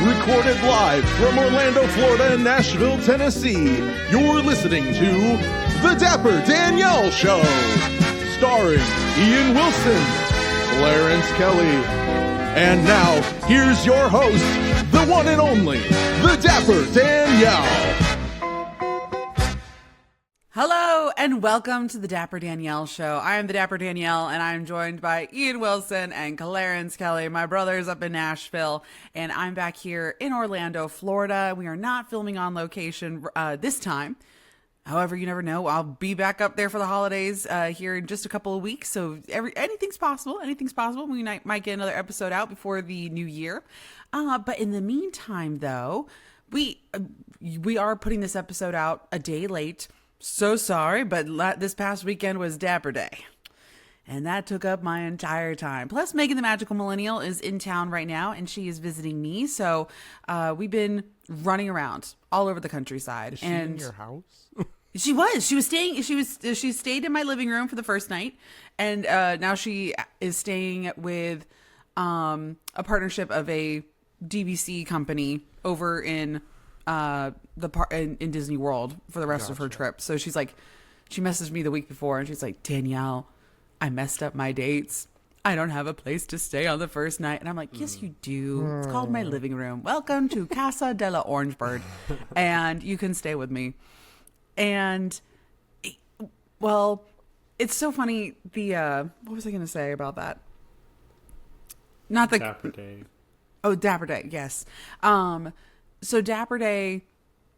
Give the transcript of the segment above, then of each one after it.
Recorded live from Orlando, Florida and Nashville, Tennessee, you're listening to The Dapper Danielle Show, starring Ian Wilson, Clarence Kelly. And now, here's your host, the one and only, The Dapper Danielle. Hello and welcome to the Dapper Danielle Show. I am the Dapper Danielle and I'm joined by Ian Wilson and Clarence Kelly, my brothers up in Nashville, and I'm back here in Orlando, Florida. We are not filming on location this time. However, you never know. I'll be back up there for the holidays here in just a couple of weeks. So anything's possible. Anything's possible. We might get another episode out before the new year. But in the meantime, though, we are putting this episode out a day late. So sorry, but this past weekend was Dapper Day. And that took up my entire time. Plus, Megan the Magical Millennial is in town right now, and she is visiting me. So we've been running around all over the countryside. Is she in your house? She was. She stayed in my living room for the first night, and now she is staying with a partnership of a DVC company over in in Disney World for the rest of her trip. So she's like, she messaged me the week before and she's like, Danielle, I messed up my dates. I don't have a place to stay on the first night. And I'm like, yes, you do. It's called my living room. Welcome to Casa de la Orangebird. And you can stay with me. And well, it's so funny. What was I going to say about that? Not the Dapper Day. Oh, Dapper Day. Yes. So Dapper Day,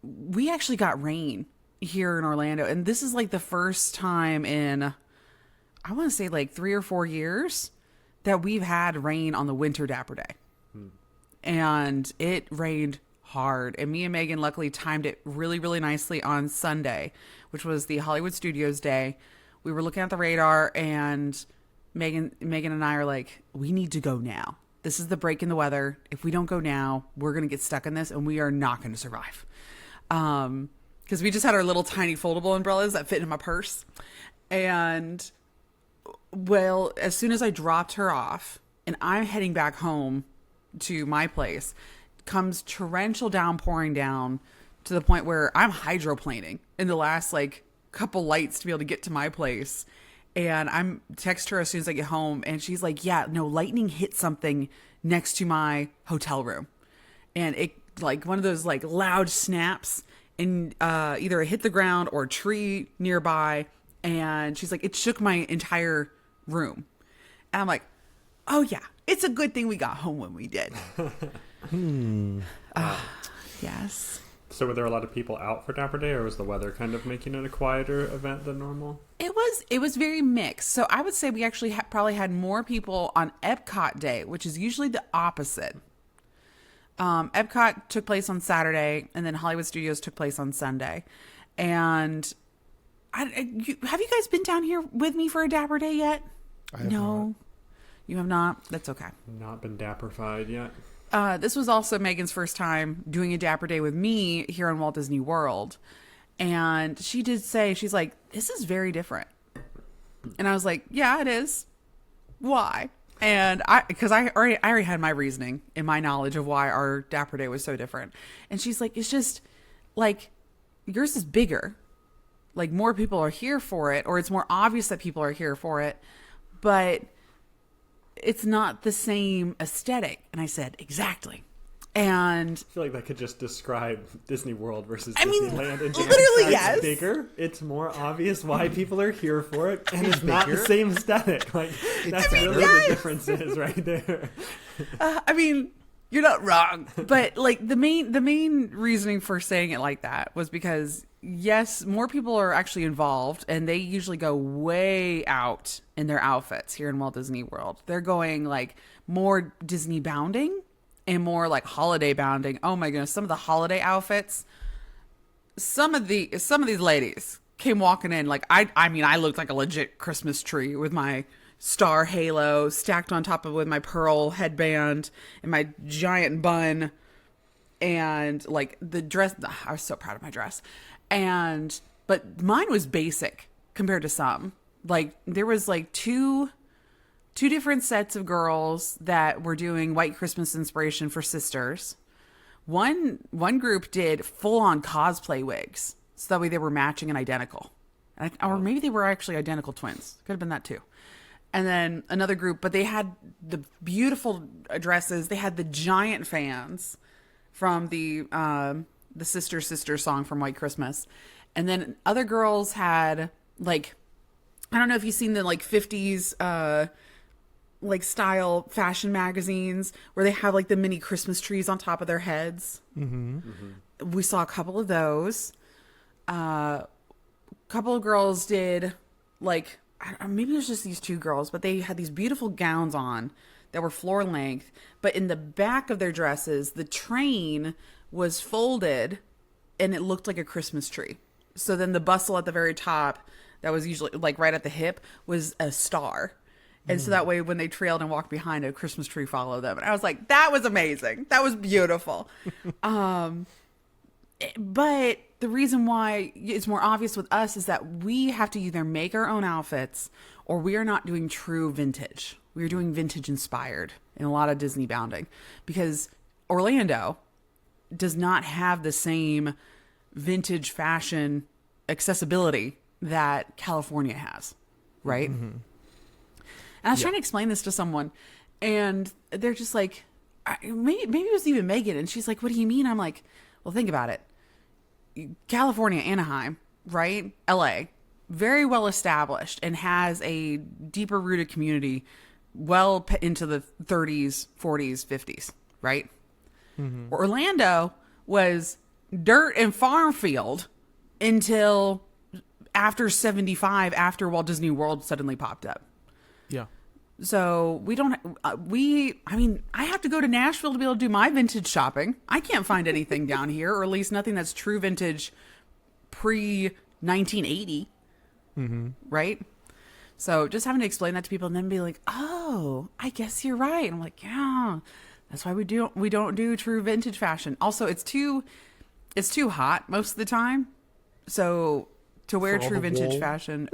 we actually got rain here in Orlando. And this is like the first time in, I want to say like 3 or 4 years that we've had rain on the winter Dapper Day. And it rained hard. And me and Megan luckily timed it really, really nicely on Sunday, which was the Hollywood Studios day. We were looking at the radar and Megan and I are like, we need to go now. This is the break in the weather. If we don't go now, we're going to get stuck in this and we are not going to survive. Because we just had our little tiny foldable umbrellas that fit in my purse. And, well, as soon as I dropped her off and I'm heading back home to my place, comes torrential downpouring down to the point where I'm hydroplaning in the last, like, couple lights to be able to get to my place. And I'm text her as soon as I get home. And she's like, yeah, no, lightning hit something next to my hotel room. And it like one of those like loud snaps and either it hit the ground or a tree nearby. And she's like, it shook my entire room. And I'm like, oh yeah, it's a good thing we got home when we did. Yes. So were there a lot of people out for Dapper Day, or was the weather kind of making it a quieter event than normal? It was very mixed. So I would say we actually probably had more people on Epcot Day, which is usually the opposite. Epcot took place on Saturday, and then Hollywood Studios took place on Sunday. And have you guys been down here with me for a Dapper Day yet? I have not. You have not? That's okay. Not been dapper-fied yet. This was also Megan's first time doing a Dapper Day with me here in Walt Disney World. And she did say, she's like, this is very different. And I was like, yeah, it is. Why? And because I already had my reasoning and my knowledge of why our Dapper Day was so different. And she's like, it's just like, yours is bigger. Like more people are here for it, or it's more obvious that people are here for it. But it's not the same aesthetic. And I said, exactly. And I feel like that could just describe Disney World versus I mean, Disneyland. In literally, yes. It's bigger. It's more obvious why people are here for it, and it's not the same aesthetic. Like that's really the difference is right there. I mean, you're not wrong, but like the main reasoning for saying it like that was because yes, more people are actually involved, and they usually go way out in their outfits here in Walt Disney World. They're going like more Disney bounding and more like holiday bounding. Oh my goodness, some of the holiday outfits, some of these ladies came walking in like I mean I looked like a legit Christmas tree with my star halo stacked on top of with my pearl headband and my giant bun and like the dress. I was so proud of my dress. But mine was basic compared to some. Like there was like two different sets of girls that were doing White Christmas inspiration for sisters. One group did full on cosplay wigs, so that way they were matching and identical, or maybe they were actually identical twins. Could have been that too. And then another group, but they had the beautiful dresses. They had the giant fans from the Sister Sister song from White Christmas, and then other girls had like, I don't know if you've seen the like 50s like style fashion magazines where they have like the mini Christmas trees on top of their heads. We saw a couple of those. A couple of girls did like, maybe it was just these two girls, but they had these beautiful gowns on that were floor length, but in the back of their dresses, the train was folded and it looked like a Christmas tree. So then the bustle at the very top, that was usually like right at the hip, was a star. And so that way when they trailed and walked behind, a Christmas tree followed them. And I was like, that was amazing. That was beautiful. But the reason why it's more obvious with us is that we have to either make our own outfits or we are not doing true vintage. We are doing vintage inspired in a lot of Disney bounding, because Orlando does not have the same vintage fashion accessibility that California has, right? And I was trying to explain this to someone, and they're just like, maybe it was even Megan, and she's like, what do you mean? I'm like, well, think about it. California, Anaheim, right? LA, very well established and has a deeper rooted community well into the 30s, 40s, 50s, right? Orlando was dirt and farm field until after 75, after Walt Disney World suddenly popped up. Yeah. So we don't, I mean, I have to go to Nashville to be able to do my vintage shopping. I can't find anything down here, or at least nothing that's true vintage pre 1980. Right. So just having to explain that to people and then be like, oh, I guess you're right. And I'm like, yeah, that's why we don't do true vintage fashion. Also, it's too hot most of the time. So to wear true vintage fashion,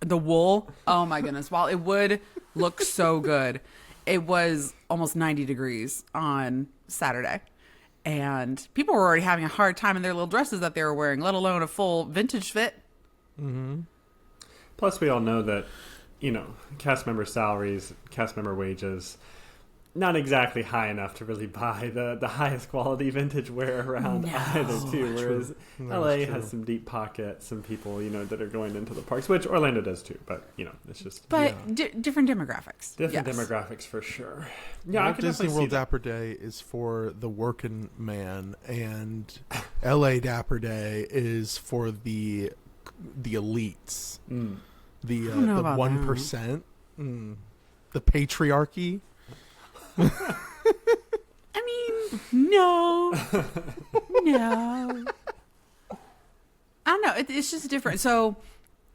the wool, oh my goodness. While it would look so good, it was almost 90 degrees on Saturday. And people were already having a hard time in their little dresses that they were wearing, let alone a full vintage fit. Plus, we all know that, cast member salaries, cast member wages, not exactly high enough to really buy the highest quality vintage wear around either, too. Whereas LA has some deep pockets, some people, that are going into the parks, which Orlando does too. But, it's just... But different demographics. Different demographics, for sure. Yeah, Walt Disney World Dapper Day is for the working man, and LA Dapper Day is for the elites. The 1%. The patriarchy. I mean, no. I don't know. It's just different. So,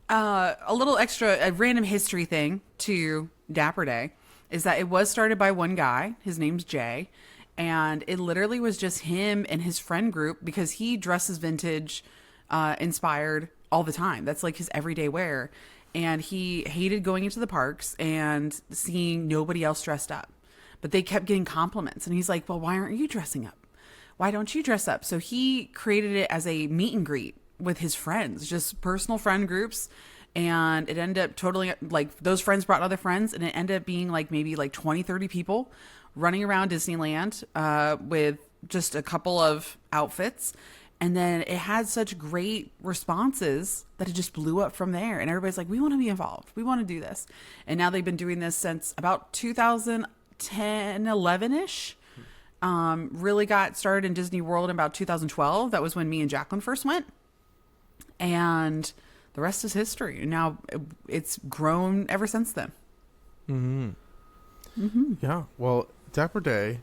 a little extra, a random history thing to Dapper Day is that it was started by one guy. His name's Jay. And it literally was just him and his friend group, because he dresses vintage, inspired all the time. That's like his everyday wear. And he hated going into the parks and seeing nobody else dressed up. But they kept getting compliments. And he's like, well, why aren't you dressing up? Why don't you dress up? So he created it as a meet and greet with his friends, just personal friend groups. And it ended up totally, like, those friends brought other friends. And it ended up being like maybe like 20, 30 people running around Disneyland with just a couple of outfits. And then it had such great responses that it just blew up from there. And everybody's like, we want to be involved. We want to do this. And now they've been doing this since about 2010, 11-ish. Really got started in Disney World in about 2012. That was when me and Jacqueline first went. And the rest is history. And now it's grown ever since then. Yeah. Well, Dapper Day,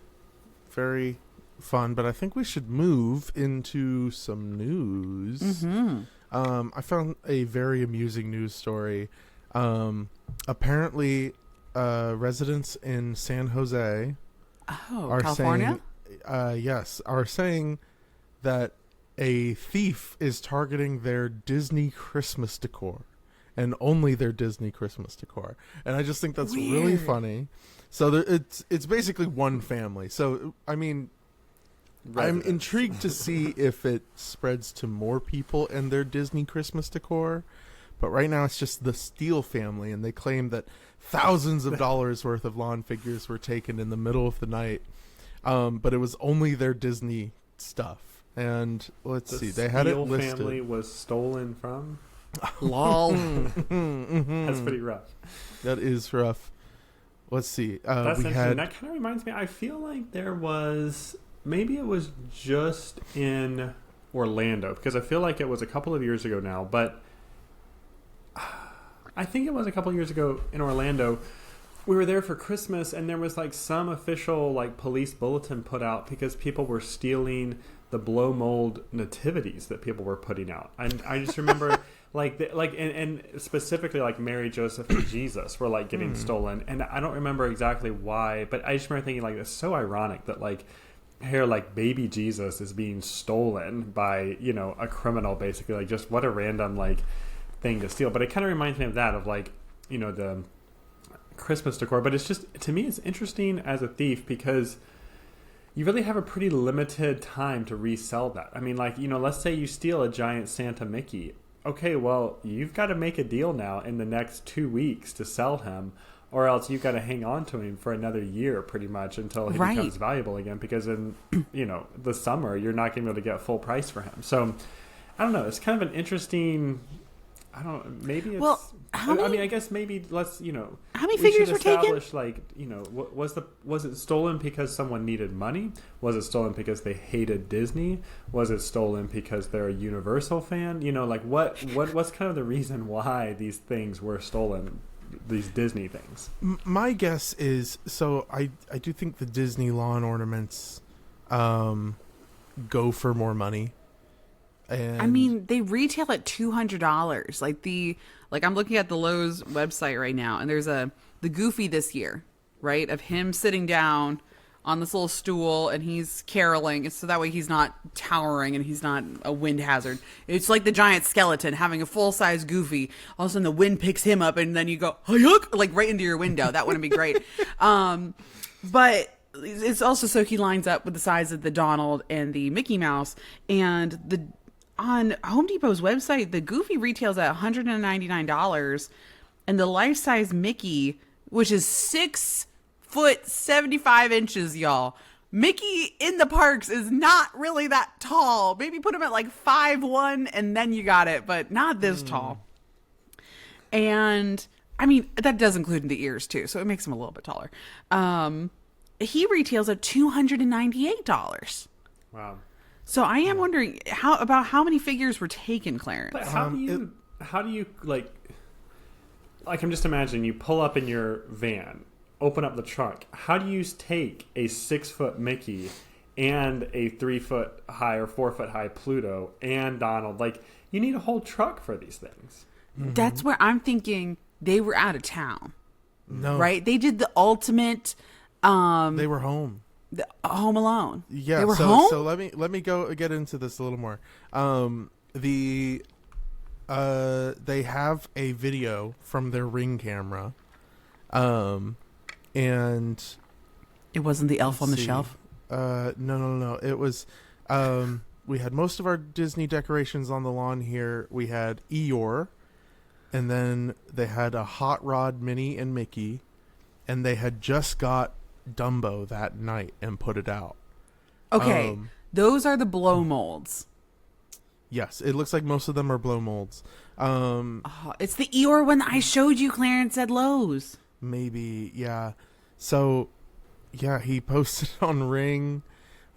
very fun, but I think we should move into some news. I found a very amusing news story. Apparently, residents in San Jose are California? saying that a thief is targeting their Disney Christmas decor, and only their Disney Christmas decor. And I just think that's really funny. So it's basically one family. So I mean, residents. I'm intrigued to see if it spreads to more people and their Disney Christmas decor. But right now it's just the Steele family, and they claim that thousands of dollars worth of lawn figures were taken in the middle of the night. But it was only their Disney stuff. And let's see, they had it listed. The family was stolen from? Lol. That's pretty rough. That is rough. Let's see. That's interesting. That kind of reminds me, I feel like there was, maybe it was just in Orlando, because I feel like it was a couple of years ago now, but I think it was a couple of years ago in Orlando. We were there for Christmas, and there was like some official like police bulletin put out because people were stealing the blow mold nativities that people were putting out. And I just remember and specifically like Mary, Joseph, and Jesus were like getting stolen. And I don't remember exactly why, but I just remember thinking like, it's so ironic that like here, like baby Jesus is being stolen by, you know, a criminal, basically. Like, just what a random like thing to steal. But it kind of reminds me of that, of like, you know, the Christmas decor. But it's just, to me, it's interesting as a thief because you really have a pretty limited time to resell that. I mean, like, you know, let's say you steal a giant Santa Mickey. Okay, well, you've got to make a deal now in the next 2 weeks to sell him, or else you've got to hang on to him for another year pretty much until he becomes valuable again, because in, you know, the summer, you're not going to be able to get full price for him. So, I don't know. It's kind of an interesting... I don't. Maybe it's. Well, I mean, I guess maybe let's. You know, how many figures were taken? Like, you know, was it stolen because someone needed money? Was it stolen because they hated Disney? Was it stolen because they're a Universal fan? You know, like what's kind of the reason why these things were stolen? These Disney things. My guess is, so I do think the Disney lawn ornaments go for more money. And I mean, they retail at $200. Like I'm looking at the Lowe's website right now, and there's the Goofy this year, right? Of him sitting down on this little stool, and he's caroling, so that way he's not towering and he's not a wind hazard. It's like the giant skeleton having a full size Goofy. All of a sudden, the wind picks him up, and then you go hayuk, like right into your window. That wouldn't be great. But it's also so he lines up with the size of the Donald and the Mickey Mouse, and on Home Depot's website, the Goofy retails at $199, and the life-size Mickey, which is 6'75", y'all. Mickey in the parks is not really that tall. Maybe put him at like 5'1", and then you got it, but not this tall. And I mean, that does include the ears too, so it makes him a little bit taller. He retails at $298. Wow. So I am wondering how many figures were taken, Clarence. But how do you like I'm just imagining you pull up in your van, open up the trunk. How do you take a 6-foot Mickey and a 3-foot high or 4-foot high Pluto and Donald? Like, you need a whole truck for these things. Mm-hmm. That's where I'm thinking they were out of town. No. Right? They did the ultimate they were home. Home Alone. Yeah, they were home? So let me go get into this a little more. They have a video from their Ring camera, and it wasn't the Elf on the Shelf. No. It was. We had most of our Disney decorations on the lawn here. We had Eeyore, and then they had a Hot Rod Minnie and Mickey, and they had just got Dumbo that night and put it out. Okay, those are the blow molds. Yes, it looks like most of them are blow molds. It's the Eeyore one that I showed you, Clarence, at Lowe's. Maybe, yeah. So, yeah, he posted on Ring.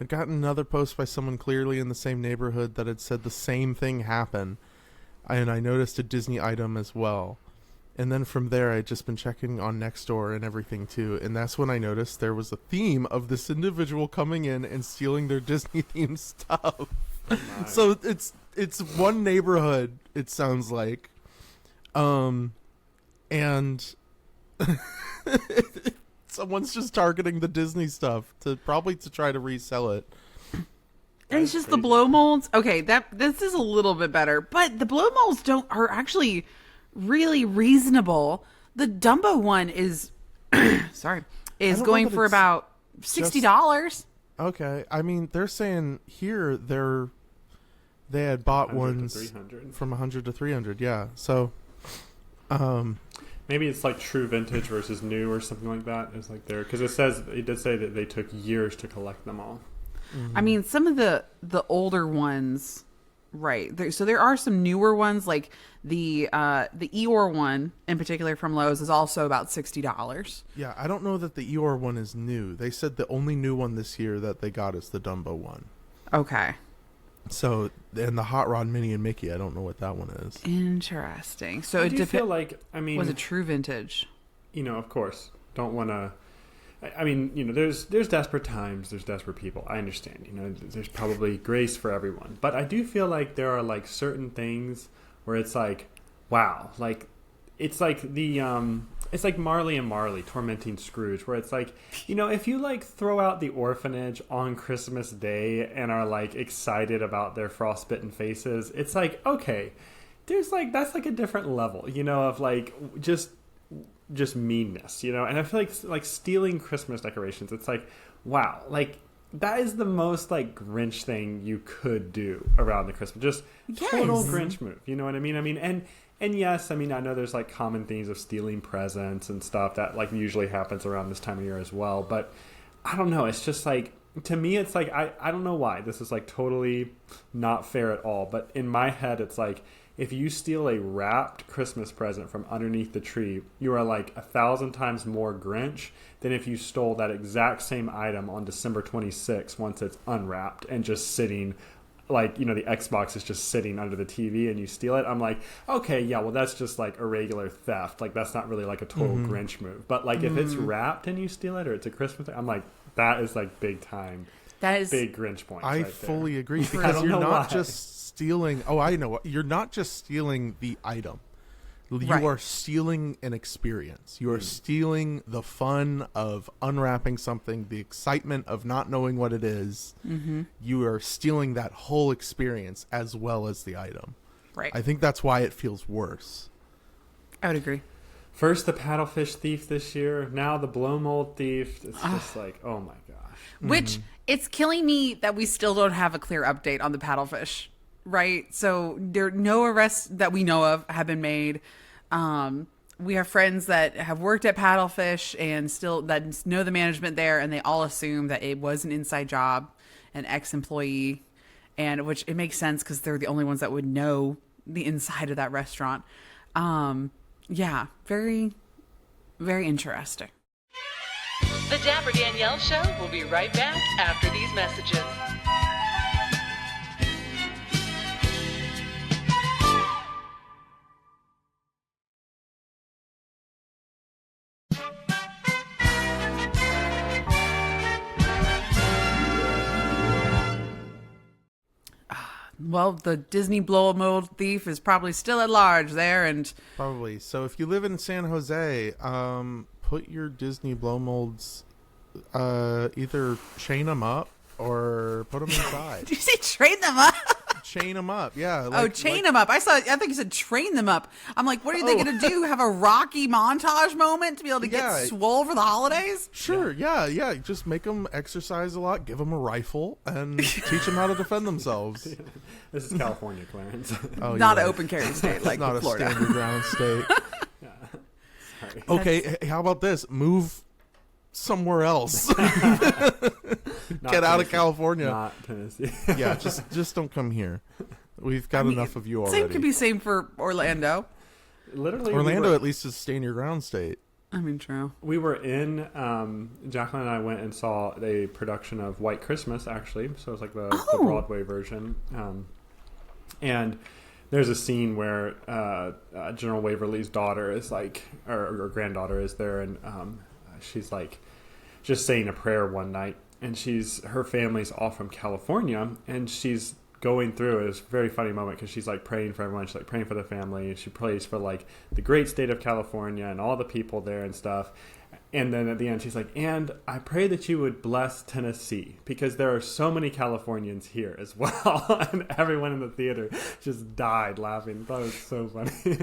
I'd gotten another post by someone clearly in the same neighborhood that had said the same thing happened. And I noticed a Disney item as well. And then from there, I'd just been checking on Nextdoor and everything too. And that's when I noticed there was a theme of this individual coming in and stealing their Disney themed stuff. So it's one neighborhood, it sounds like. And someone's just targeting the Disney stuff to try to resell it. And it's just crazy. The blow molds. Okay, this is a little bit better, but the blow molds are actually really reasonable. The Dumbo one is going for about $60. Okay. I mean, they're saying here they had bought ones 300. from 100 to 300. Yeah. So, maybe it's like true vintage versus new or something like that. It's like there because it did say that they took years to collect them all. Mm-hmm. I mean, some of the older ones, right? So there are some newer ones, like the Eeyore one in particular from Lowe's is also about $60. Yeah, I don't know that the Eeyore one is new. They said the only new one this year that they got is the Dumbo one. Okay. So, and the Hot Rod Minnie and Mickey, I don't know what that one is. Interesting. So I feel like, I mean, was it true vintage? Of course, don't want to. I mean, there's desperate times, there's desperate people. I understand. There's probably grace for everyone, but I do feel like there are like certain things where it's like, wow, like it's like it's like Marley and Marley tormenting Scrooge, where it's like, if you like throw out the orphanage on Christmas Day and are like excited about their frostbitten faces, it's like, okay, there's like, that's like a different level, of like just meanness, and I feel like stealing Christmas decorations, it's like, wow, like that is the most like Grinch thing you could do around the Christmas, just total Grinch move, you know what I mean? I mean, and yes, I mean, I know there's like common themes of stealing presents and stuff that like usually happens around this time of year as well, but I don't know, it's just like, to me it's like, I don't know why this is like totally not fair at all, but in my head it's like, if you steal a wrapped Christmas present from underneath the tree, you are like 1,000 times more Grinch than if you stole that exact same item on December 26th once it's unwrapped and just sitting, like, the Xbox is just sitting under the TV and you steal it. I'm like, okay, yeah, well, that's just like a regular theft. Like, that's not really like a total Grinch move. But like if it's wrapped and you steal it or it's a Christmas thing, I'm like, that is like big time. That is big Grinch points. I fully agree, because you're not just stealing. Oh, I know. You're not just stealing the item. You are stealing an experience. You are stealing the fun of unwrapping something, the excitement of not knowing what it is. Mm-hmm. You are stealing that whole experience as well as the item. Right. I think that's why it feels worse. I would agree. First the paddlefish thief this year, now the blow mold thief. It's just like, oh my gosh. Which, it's killing me that we still don't have a clear update on the paddlefish, right? So no arrests that we know of have been made. We have friends that have worked at Paddlefish and still that know the management there, and they all assume that it was an inside job, an ex-employee, and which it makes sense because they're the only ones that would know the inside of that restaurant. Yeah, very, very interesting. The Dapper Danielle Show will be right back after these messages. Well, the Disney blow mold thief is probably still at large there, and probably. So if you live in San Jose, put your Disney blow molds, either chain them up or put them inside. Did you say train them up? Chain them up, yeah. Chain them up. I think you said train them up. I'm like, what are they going to do? Have a Rocky montage moment to be able to get swole for the holidays? Sure, yeah. Just make them exercise a lot, give them a rifle, and teach them how to defend themselves. This is California, Clarence. Not an open carry state like not Florida. A standard ground state. Yeah. Sorry. Okay, how about this? Move somewhere else. Get out of California. Not Tennessee. Yeah, just don't come here. We've got enough of you already. Same could be same for Orlando. Literally, Orlando at least is stand your ground state. I mean, true. We were in, Jacqueline and I went and saw a production of White Christmas, actually. So it's like the Broadway version. And there's a scene where General Waverly's daughter is like, or granddaughter is there, and she's like just saying a prayer one night, and her family's all from California, and she's going through it. It's a very funny moment because she's like praying for everyone. She's like praying for the family. She prays for like the great state of California and all the people there and stuff. And then at the end, she's like, and I pray that you would bless Tennessee because there are so many Californians here as well. And everyone in the theater just died laughing. I thought it was so funny.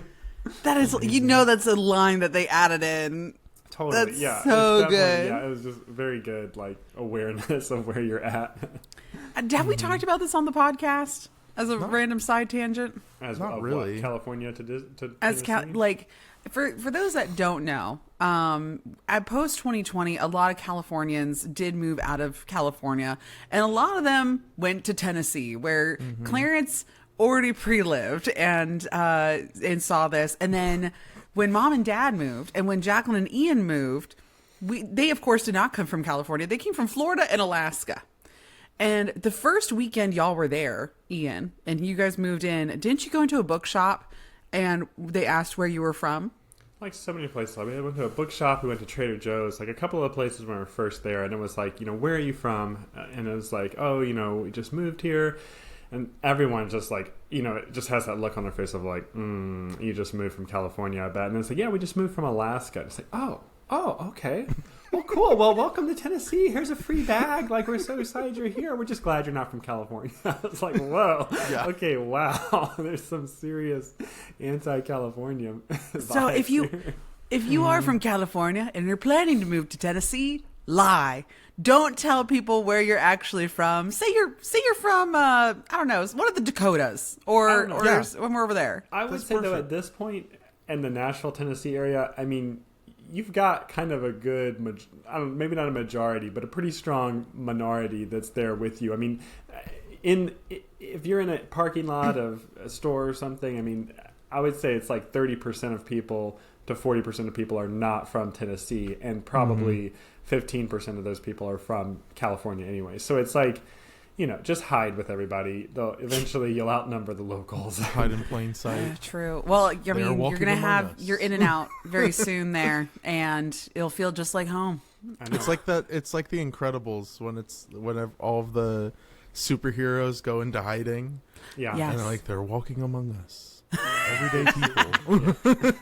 That is, that's a line that they added in. Totally. That's yeah. so It's definitely- good. Yeah, it was just very good, like, awareness of where you're at. Have we talked about this on the podcast as a random side tangent? As Not of really. What, California to As Tennessee? for those that don't know, at post 2020, a lot of Californians did move out of California, and a lot of them went to Tennessee, where Clarence already pre-lived and saw this. And then when Mom and Dad moved, and when Jacqueline and Ian moved, they of course did not come from California. They came from Florida and Alaska. And the first weekend y'all were there, Ian, and you guys moved in, didn't you go into a bookshop and they asked where you were from? Like so many places. We went to a bookshop, we went to Trader Joe's, like a couple of places when we were first there, and it was like, where are you from? And it was like, oh, we just moved here. And everyone just like, it just has that look on their face of like, you just moved from California, I bet. And it's like, yeah, we just moved from Alaska. It's like, oh, okay. Well, cool. Well, welcome to Tennessee. Here's a free bag. Like, we're so excited you're here. We're just glad you're not from California. I was like, whoa. Yeah. Okay, wow. There's some serious anti-California So if you are from California and you're planning to move to Tennessee, lie. Don't tell people where you're actually from. Say you're from I don't know, one of the Dakotas or when we're over there. I would say though at this point in the Nashville, Tennessee area, I mean, you've got kind of a good, maybe not a majority, but a pretty strong minority that's there with you. I mean, if you're in a parking lot of a store or something, I mean, I would say it's like 30% of people to 40% of people are not from Tennessee, and probably 15% of those people are from California anyway. So it's like, just hide with everybody. Though eventually you'll outnumber the locals. Hide in plain sight. True. Well, I mean, you're walking going to among have us. your in and out very soon there, and it'll feel just like home. I know. It's like that. It's like The Incredibles whenever all of the superheroes go into hiding. Yeah. Yes. And they're walking among us, everyday people.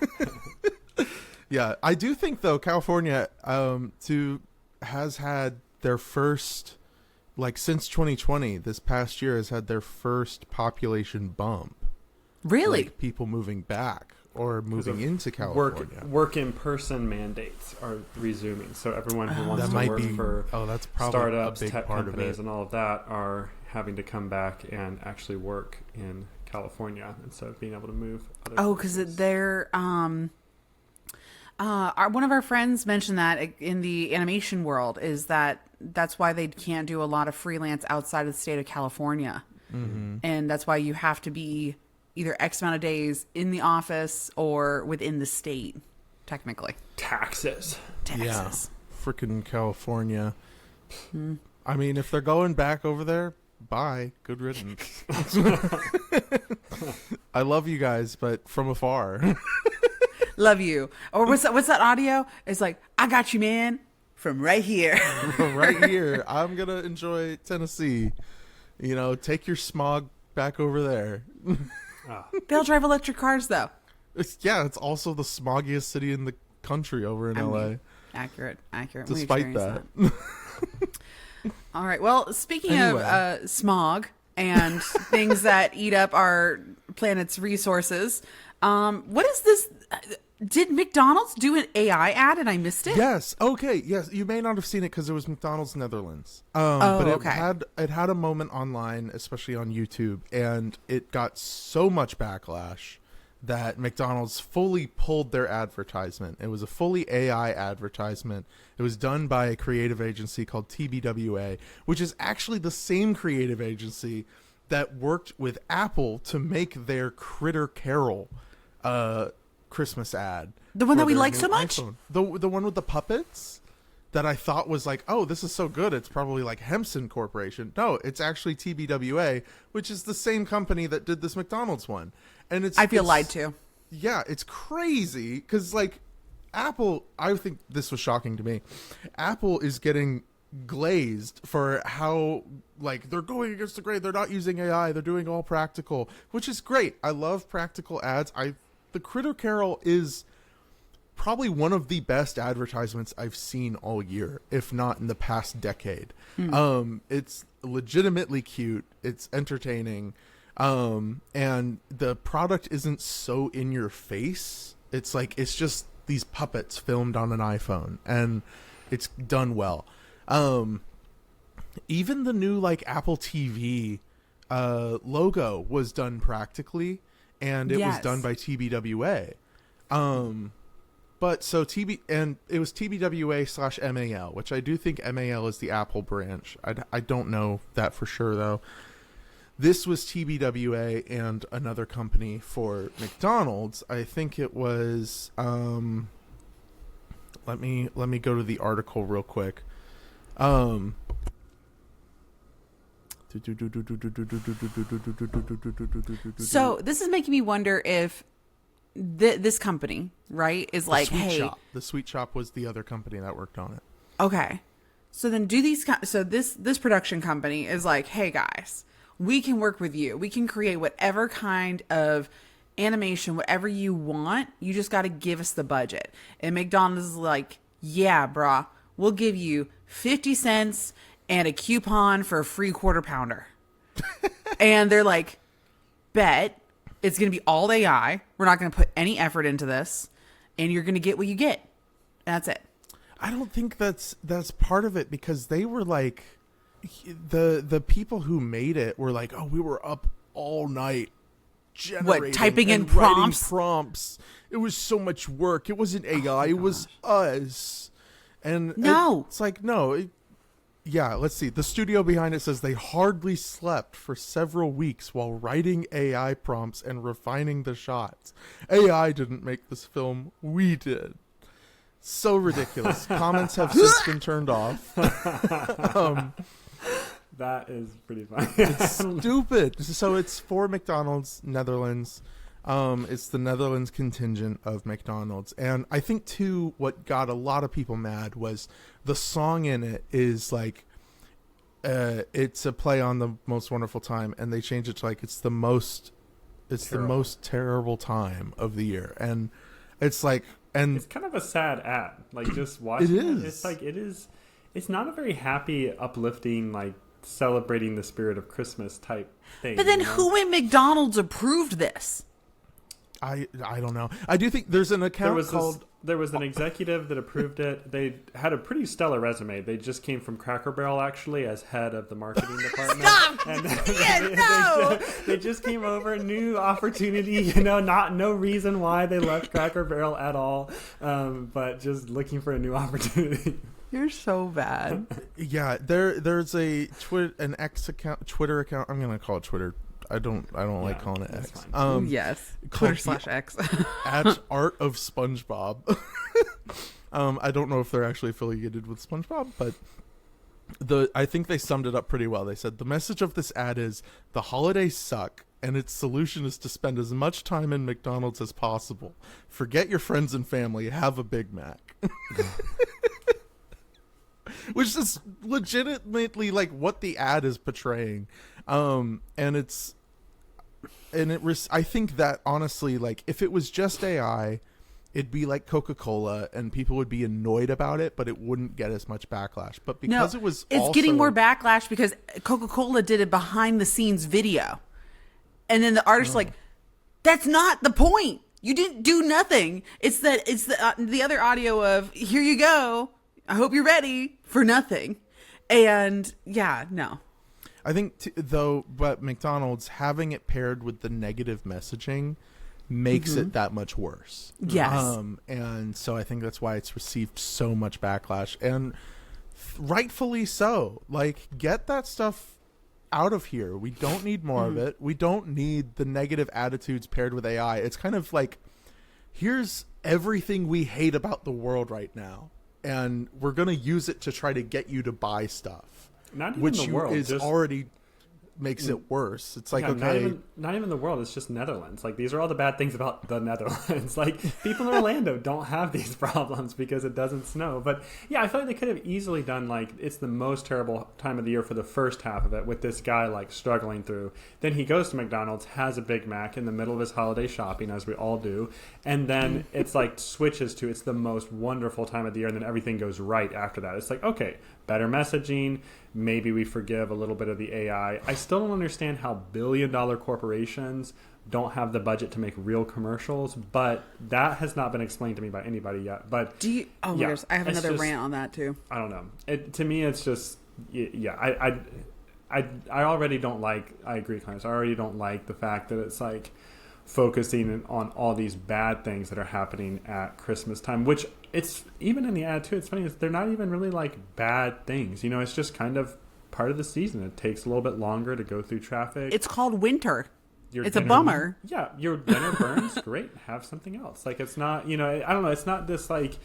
Yeah, I do think though California has had their first, like since 2020, this past year has had their first population bump. Really? Like people moving back or moving into California. Work in person mandates are resuming. So everyone who wants That to might work be for that's probably startups, a big tech part of companies, it. and all of that are having to come back and actually work in California instead of being able to move. Because they're one of our friends mentioned that in the animation world is that's why they can't do a lot of freelance outside of the state of California. And that's why you have to be either X amount of days in the office or within the state, technically. Taxes. Yeah, freaking California. I mean, if they're going back over there, bye. Good riddance. I love you guys, but from afar. Love you. Or what's that audio? It's like, I got you, man, from right here. Right here. I'm going to enjoy Tennessee. Take your smog back over there. They'll drive electric cars, though. It's also the smoggiest city in the country over in LA. Mean, accurate. Despite that. All right. Well, speaking of smog and things that eat up our planet's resources, what is this? Did McDonald's do an AI ad and I missed it? Yes. Okay. Yes. You may not have seen it because it was McDonald's Netherlands. But it had a moment online, especially on YouTube, and it got so much backlash that McDonald's fully pulled their advertisement. It was a fully AI advertisement. It was done by a creative agency called TBWA, which is actually the same creative agency that worked with Apple to make their Critter Carol Christmas ad. The one that we like so much? iPhone. The one with the puppets that I thought was like, oh, this is so good. It's probably like Hempson Corporation. No, it's actually TBWA, which is the same company that did this McDonald's one. And I feel lied to. Yeah, it's crazy because like Apple, I think this was shocking to me. Apple is getting glazed for how like they're going against the grain. They're not using AI. They're doing all practical, which is great. I love practical ads. The Critter Carol is probably one of the best advertisements I've seen all year, if not in the past decade. It's legitimately cute. It's entertaining. And the product isn't so in your face. It's like, it's just these puppets filmed on an iPhone, and it's done well. Even the new like Apple TV logo was done practically, and it was done by TBWA. But so it was TBWA/MAL, which I do think MAL is the Apple branch. I don't know that for sure though. This was TBWA and another company for McDonald's. I think it was. Let me go to the article real quick. So this is making me wonder if this company, right, is like, hey, the Sweet Shop was the other company that worked on it. Okay, so then this production company is like, hey guys, we can work with you. We can create whatever kind of animation, whatever you want. You just got to give us the budget. And McDonald's is like, yeah, brah, we'll give you 50 cents and a coupon for a free quarter pounder. And they're like, bet. It's going to be all AI. We're not going to put any effort into this. And you're going to get what you get. That's it. I don't think that's part of it, because they were like, the people who made it were like, oh, we were up all night generating, typing in prompts. It was so much work. It wasn't AI. It was us. And it's like, no. Yeah, let's see. The studio behind it says they hardly slept for several weeks while writing AI prompts and refining the shots. AI didn't make this film. We did. So ridiculous. Comments have since been turned off. That is pretty funny. It's stupid. So it's for McDonald's Netherlands. It's the Netherlands contingent of McDonald's. And I think, too, what got a lot of people mad was the song in it is like, it's a play on The Most Wonderful Time, and they change it to like, it's the most terrible time of the year. And it's like, and it's kind of a sad ad. Like, just watching it, it's like, it's not a very happy, uplifting, like, celebrating the spirit of Christmas type thing. But then who in McDonald's approved this? I don't know. I do think there's an account there was an executive that approved it. They had a pretty stellar resume. They just came from Cracker Barrel, actually, as head of the marketing department. Stop! And No! they just came over, new opportunity, no reason why they left Cracker Barrel at all, but just looking for a new opportunity. You're so bad. Yeah, there's a Twitter account. I'm gonna call it Twitter. I don't like calling it X. Yes, Twitter/X. At Art of SpongeBob. I don't know if they're actually affiliated with SpongeBob, but I think they summed it up pretty well. They said the message of this ad is the holidays suck, and its solution is to spend as much time in McDonald's as possible. Forget your friends and family. Have a Big Mac. Which is legitimately like what the ad is portraying. I think that honestly, like, if it was just AI, it'd be like Coca-Cola and people would be annoyed about it, but it wouldn't get as much backlash. But because it's getting more backlash because Coca-Cola did a behind the scenes video. And then the artist's like, that's not the point. You didn't do nothing. It's the other audio of, here you go. I hope you're ready for nothing. And yeah, no. I think but McDonald's having it paired with the negative messaging makes it that much worse. Yes. And so I think that's why it's received so much backlash, and rightfully so. Like, get that stuff out of here. We don't need more of it. We don't need the negative attitudes paired with AI. It's kind of like, here's everything we hate about the world right now, and we're going to use it to try to get you to buy stuff. Not even the world. Already makes it worse. It's like, okay, not even the world. It's just Netherlands. Like, these are all the bad things about the Netherlands. Like, people in Orlando don't have these problems because it doesn't snow. But yeah, I feel like they could have easily done, like, it's the most terrible time of the year for the first half of it, with this guy like struggling through. Then he goes to McDonald's, has a Big Mac in the middle of his holiday shopping, as we all do, and then it's like switches to, it's the most wonderful time of the year, and then everything goes right after that. It's like, okay, better messaging. Maybe we forgive a little bit of the AI. I still don't understand how billion-dollar corporations don't have the budget to make real commercials, but that has not been explained to me by anybody yet. But do you? Oh, yeah, I have another rant on that too. I don't know. To me, it's just I already don't like. I agree, Clarence. I already don't like the fact that it's like focusing on all these bad things that are happening at Christmas time, which it's even in the ad too. It's funny, they're not even really like bad things. You know, it's just kind of part of the season. It takes a little bit longer to go through traffic. It's called winter. It's dinner, a bummer. Yeah, your dinner burns. Great, have something else. Like, it's not, you know, I don't know. It's not this like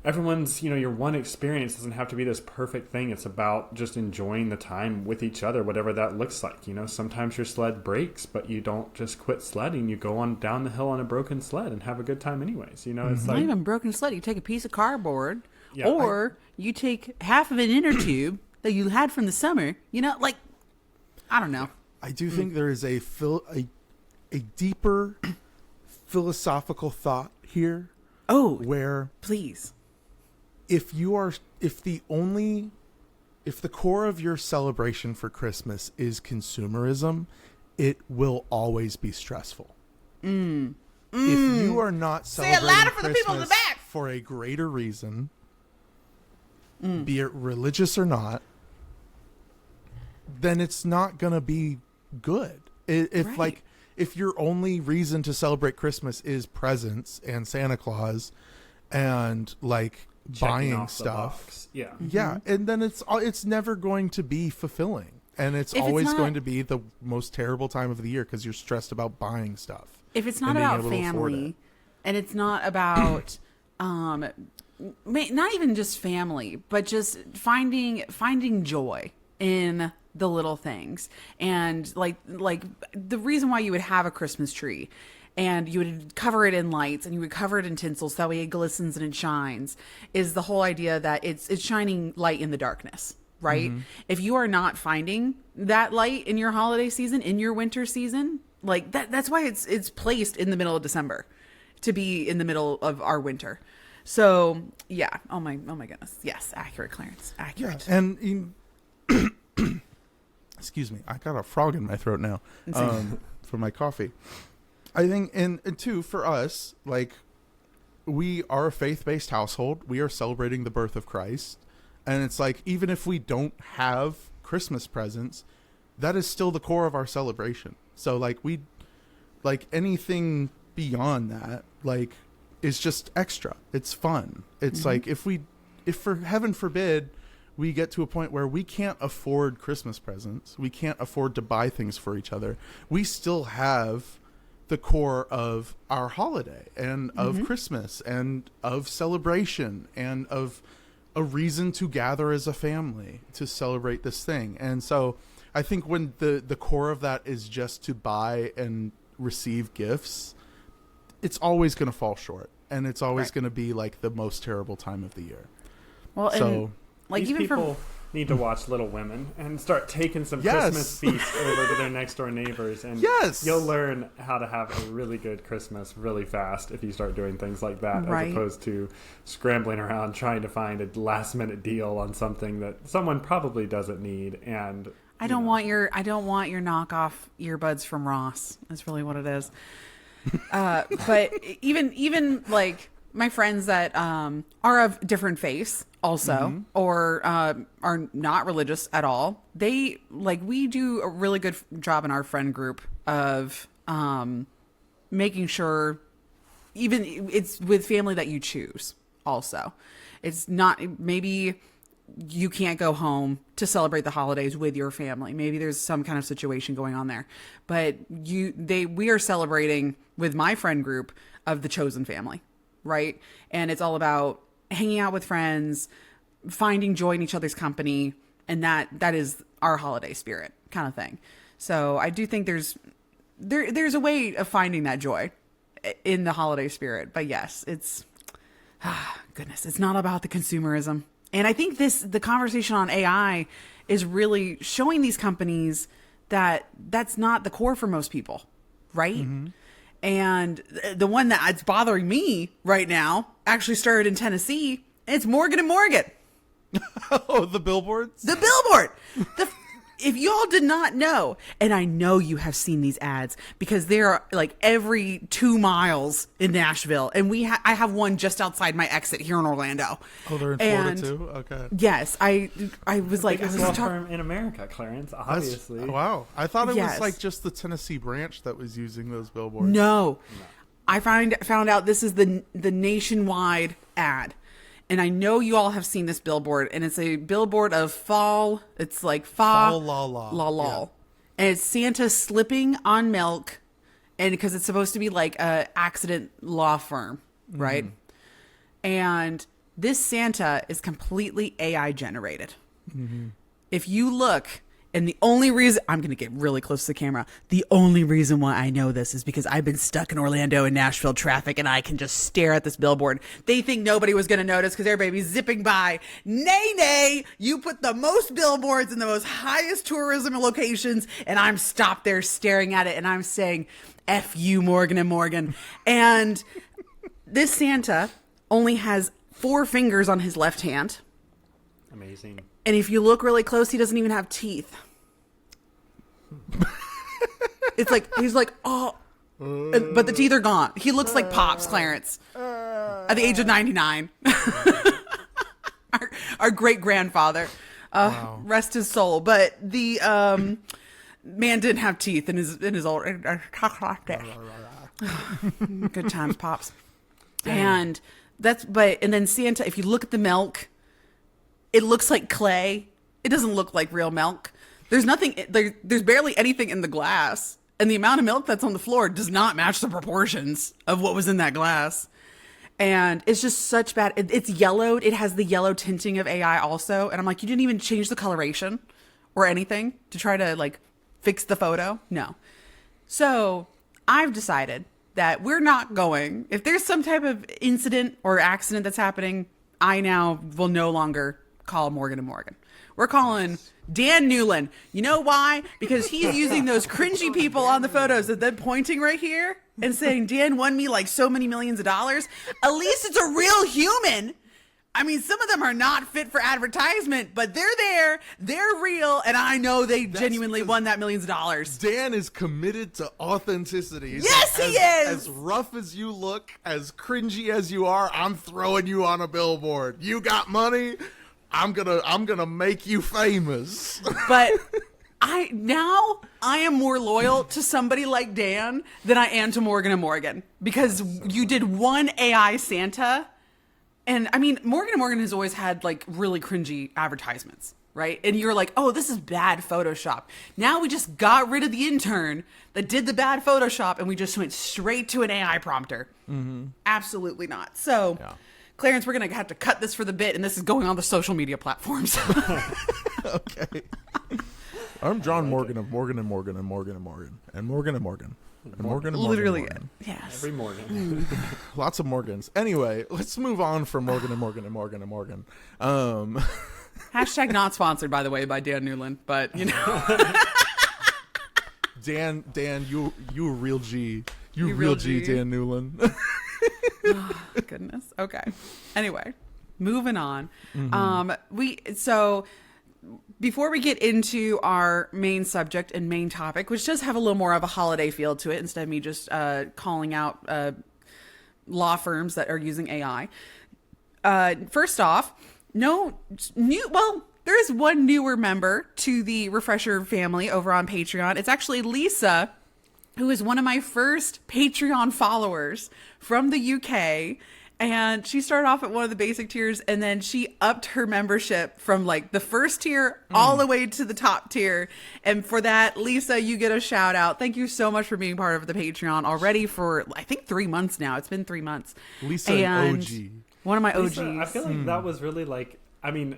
everyone's, you know, your one experience doesn't have to be this perfect thing. It's about just enjoying the time with each other, whatever that looks like. You know, sometimes your sled breaks, but you don't just quit sledding. You go on down the hill on a broken sled and have a good time anyways. You know, it's not like even broken sled. You take a piece of cardboard, or you take half of an inner tube that you had from the summer. You know, like, I don't know. I do think there is a deeper philosophical thought here. Oh, where please. If the core of your celebration for Christmas is consumerism, it will always be stressful. If you are not celebrating Christmas for a greater reason, be it religious or not, then it's not going to be good. If your only reason to celebrate Christmas is presents and Santa Claus and like buying stuff, and then it's never going to be fulfilling, and it's always going to be the most terrible time of the year because you're stressed about buying stuff. If it's not about family, and it's not about not even just family, but just finding joy in the little things, and like the reason why you would have a Christmas tree and you would cover it in lights and you would cover it in tinsel so that way it glistens and it shines is the whole idea that it's shining light in the darkness, right? If you are not finding that light in your holiday season, in your winter season, like that's why it's placed in the middle of December, to be in the middle of our winter. So yeah, oh my goodness, yes, accurate, Clarence, accurate. Yeah, and excuse me, I got a frog in my throat now from my coffee. I think, and two, for us, like, we are a faith-based household. We are celebrating the birth of Christ. And it's like, even if we don't have Christmas presents, that is still the core of our celebration. So, like, anything beyond that, like, is just extra. It's fun. It's like, if for heaven forbid, we get to a point where we can't afford Christmas presents, we can't afford to buy things for each other, we still have the core of our holiday and of Christmas and of celebration and of a reason to gather as a family to celebrate this thing. And so I think when the core of that is just to buy and receive gifts, it's always going to fall short, and it's always going to be like the most terrible time of the year. Well, so and like these even people need to watch Little Women and start taking some Christmas feasts over to their next door neighbors, and you'll learn how to have a really good Christmas really fast if you start doing things like that, as opposed to scrambling around trying to find a last minute deal on something that someone probably doesn't need. And I don't want your knockoff earbuds from Ross. That's really what it is. But even like my friends that are of different faiths also, or are not religious at all, we do a really good job in our friend group of making sure, even it's with family that you choose also. It's not, maybe you can't go home to celebrate the holidays with your family. Maybe there's some kind of situation going on there, but we are celebrating with my friend group of the chosen family, right? And it's all about hanging out with friends, finding joy in each other's company, and that is our holiday spirit kind of thing. So I do think there's a way of finding that joy in the holiday spirit. But yes, it's goodness, it's not about the consumerism. And I think the conversation on AI is really showing these companies that that's not the core for most people, right? And the one that's bothering me right now actually started in Tennessee. It's Morgan & Morgan. Oh, the billboards? The billboard. If y'all did not know, and I know you have seen these ads because they're like every 2 miles in Nashville, and I have one just outside my exit here in Orlando. Oh, they're in Florida too? Okay. Yes, I was like, Biggest law firm in America, Clarence, obviously. Wow. I thought it Yes. was like just the Tennessee branch that was using those billboards. No. I found out this is the nationwide ad. And I know you all have seen this billboard, and it's a billboard of fall. It's like Fall la la. la la. Yeah. And it's Santa slipping on milk, and because it's supposed to be like a accident law firm, right? And this Santa is completely AI generated. If you look, and the only reason I'm going to get really close to the camera, the only reason why I know this is because I've been stuck in Orlando and Nashville traffic, and I can just stare at this billboard. They think nobody was going to notice because everybody's zipping by. Nay, you put the most billboards in the most highest tourism locations, and I'm stopped there staring at it, and I'm saying, F you, Morgan and Morgan. And this Santa only has 4 fingers on his left hand. Amazing. And if you look really close, he doesn't even have teeth. It's like, he's like, oh, but the teeth are gone. He looks like Pops, Clarence, at the age of 99. Our great grandfather, Wow. rest his soul. But the man didn't have teeth in his old. Good times, Pops. And then Santa, if you look at the milk, it looks like clay. It doesn't look like real milk. There's nothing. There's barely anything in the glass, and the amount of milk that's on the floor does not match the proportions of what was in that glass. And it's just such bad. It's yellowed. It has the yellow tinting of AI also. And I'm like, you didn't even change the coloration or anything to try to like fix the photo. No. So I've decided that we're not going. If there's some type of incident or accident that's happening, I now will no longer call Morgan and Morgan. We're calling Dan Newland. You know why? Because he's using those cringy people on the photos that they're pointing right here and saying, Dan won me like so many millions of dollars. At least it's a real human. I mean, some of them are not fit for advertisement, but they're there. They're real. And I know they genuinely won that millions of dollars. Dan is committed to authenticity. He's Yes, like, he is. As rough as you look, as cringy as you are, I'm throwing you on a billboard. You got money? I'm gonna make you famous. But I am more loyal to somebody like Dan than I am to Morgan and Morgan, because you did one AI Santa. And I mean, Morgan and Morgan has always had like really cringy advertisements, right? And you're like, oh, this is bad Photoshop. Now we just got rid of the intern that did the bad Photoshop, and we just went straight to an AI prompter. Absolutely not. So, Yeah. Clarence, we're going to have to cut this for the bit, and this is going on the social media platforms. Okay. I'm John Morgan of Morgan and Morgan and Morgan and Morgan and Morgan and Morgan and Morgan and Morgan. Literally, Morgan. yes. Every morning. Lots of Morgans. Anyway, let's move on from Morgan and Morgan and Morgan and Morgan. Hashtag not sponsored, by the way, by Dan Newland, but you know. Dan, you a real G. You You real real G, G. Dan Newland. Goodness. Okay. Anyway, moving on. Mm-hmm. So before we get into our main subject and main topic, which does have a little more of a holiday feel to it, instead of me just calling out law firms that are using AI. First off, there is one newer member to the Refresher family over on Patreon. It's actually Lisa, who is one of my first Patreon followers from the UK. And she started off at one of the basic tiers, and then she upped her membership from like the first tier all the way to the top tier. And for that, Lisa, you get a shout out. Thank you so much for being part of the Patreon already for, I think, 3 months now. It's been 3 months. Lisa, an OG. One of my OGs. Lisa, I feel like that was really like, I mean,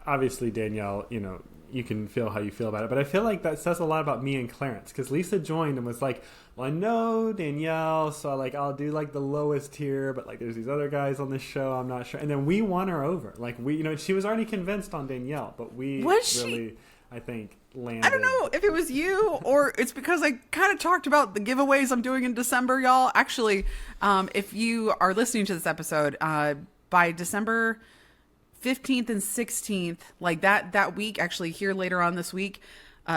obviously Danielle, you know, you can feel how you feel about it, but I feel like that says a lot about me and Clarence, because Lisa joined and was like, well, I know Danielle, so I'll do like the lowest tier, but like there's these other guys on this show, I'm not sure. And then we won her over. Like she was already convinced on Danielle, but we really, I think, landed. I don't know if it was you or it's because I kind of talked about the giveaways I'm doing in December, y'all. Actually, if you are listening to this episode, by December 15th and 16th, like that week, actually here later on this week,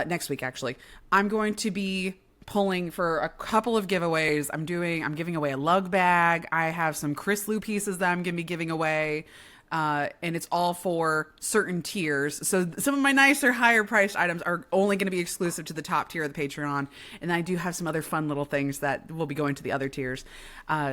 next week actually, I'm going to be pulling for a couple of giveaways. I'm giving away a lug bag. I have some Chris Lou pieces that I'm going to be giving away. And it's all for certain tiers. So some of my nicer, higher priced items are only going to be exclusive to the top tier of the Patreon. And I do have some other fun little things that will be going to the other tiers.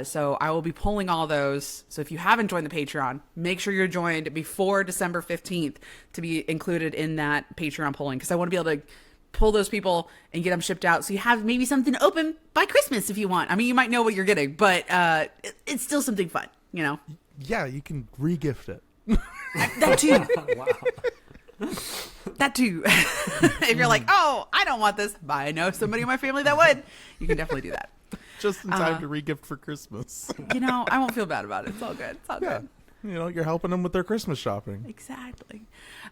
So I will be pulling all those. So if you haven't joined the Patreon, make sure you're joined before December 15th to be included in that Patreon polling. Because I want to be able to pull those people and get them shipped out. So you have maybe something open by Christmas if you want. I mean, you might know what you're getting, but it's still something fun, you know? Yeah, you can re-gift it. That too. Wow. That too. If you're like, oh, I don't want this, but I know somebody in my family that would, you can definitely do that. Just in time to re-gift for Christmas. You know, I won't feel bad about it. It's all good. It's all good. You know, you're helping them with their Christmas shopping. Exactly.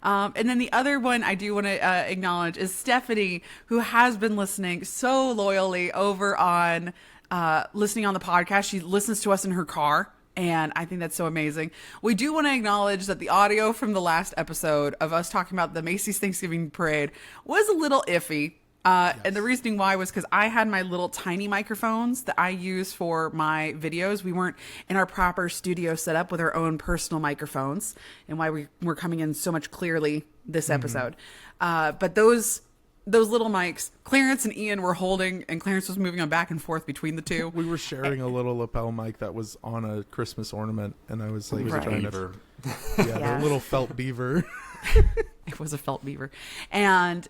And then the other one I do want to acknowledge is Stephanie, who has been listening so loyally over on listening on the podcast. She listens to us in her car. And I think that's so amazing. We do want to acknowledge that the audio from the last episode of us talking about the Macy's Thanksgiving Parade was a little iffy. Yes. And the reasoning why was because I had my little tiny microphones that I use for my videos. We weren't in our proper studio setup with our own personal microphones, and why we were coming in so much clearly this episode. But those little mics, Clarence and Ian were holding, and Clarence was moving on back and forth between the two. We were sharing a little lapel mic that was on a Christmas ornament, and I was like trying to, the little felt beaver. It was a felt beaver. And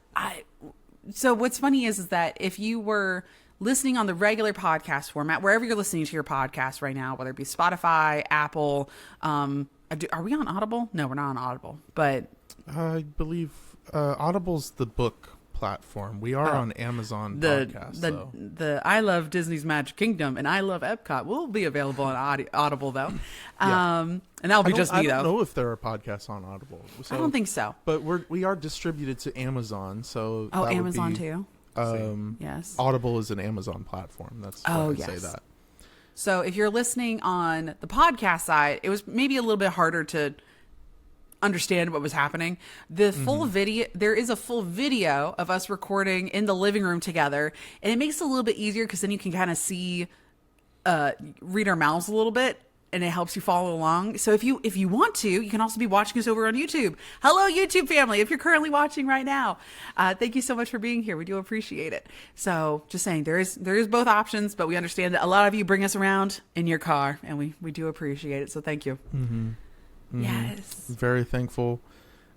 so what's funny is that if you were listening on the regular podcast format, wherever you're listening to your podcast right now, whether it be Spotify, Apple, are we on Audible? No, we're not on Audible, but I believe Audible's the book platform. We are on Amazon podcast. The I Love Disney's Magic Kingdom and I Love Epcot will be available on Audible though. And that'll be just me though. I don't know if there are podcasts on Audible. So, I don't think so. But we are distributed to Amazon, so Amazon too. Yes. Audible is an Amazon platform. That's why I say that. So if you're listening on the podcast side, it was maybe a little bit harder to understand what was happening. The full video, there is a full video of us recording in the living room together, and it makes it a little bit easier because then you can kind of see, read our mouths a little bit, and it helps you follow along. So if you want to, you can also be watching us over on YouTube. Hello, YouTube family! If you're currently watching right now, thank you so much for being here. We do appreciate it. So just saying, there is both options, but we understand that a lot of you bring us around in your car, and we do appreciate it. So thank you. Yes. Very thankful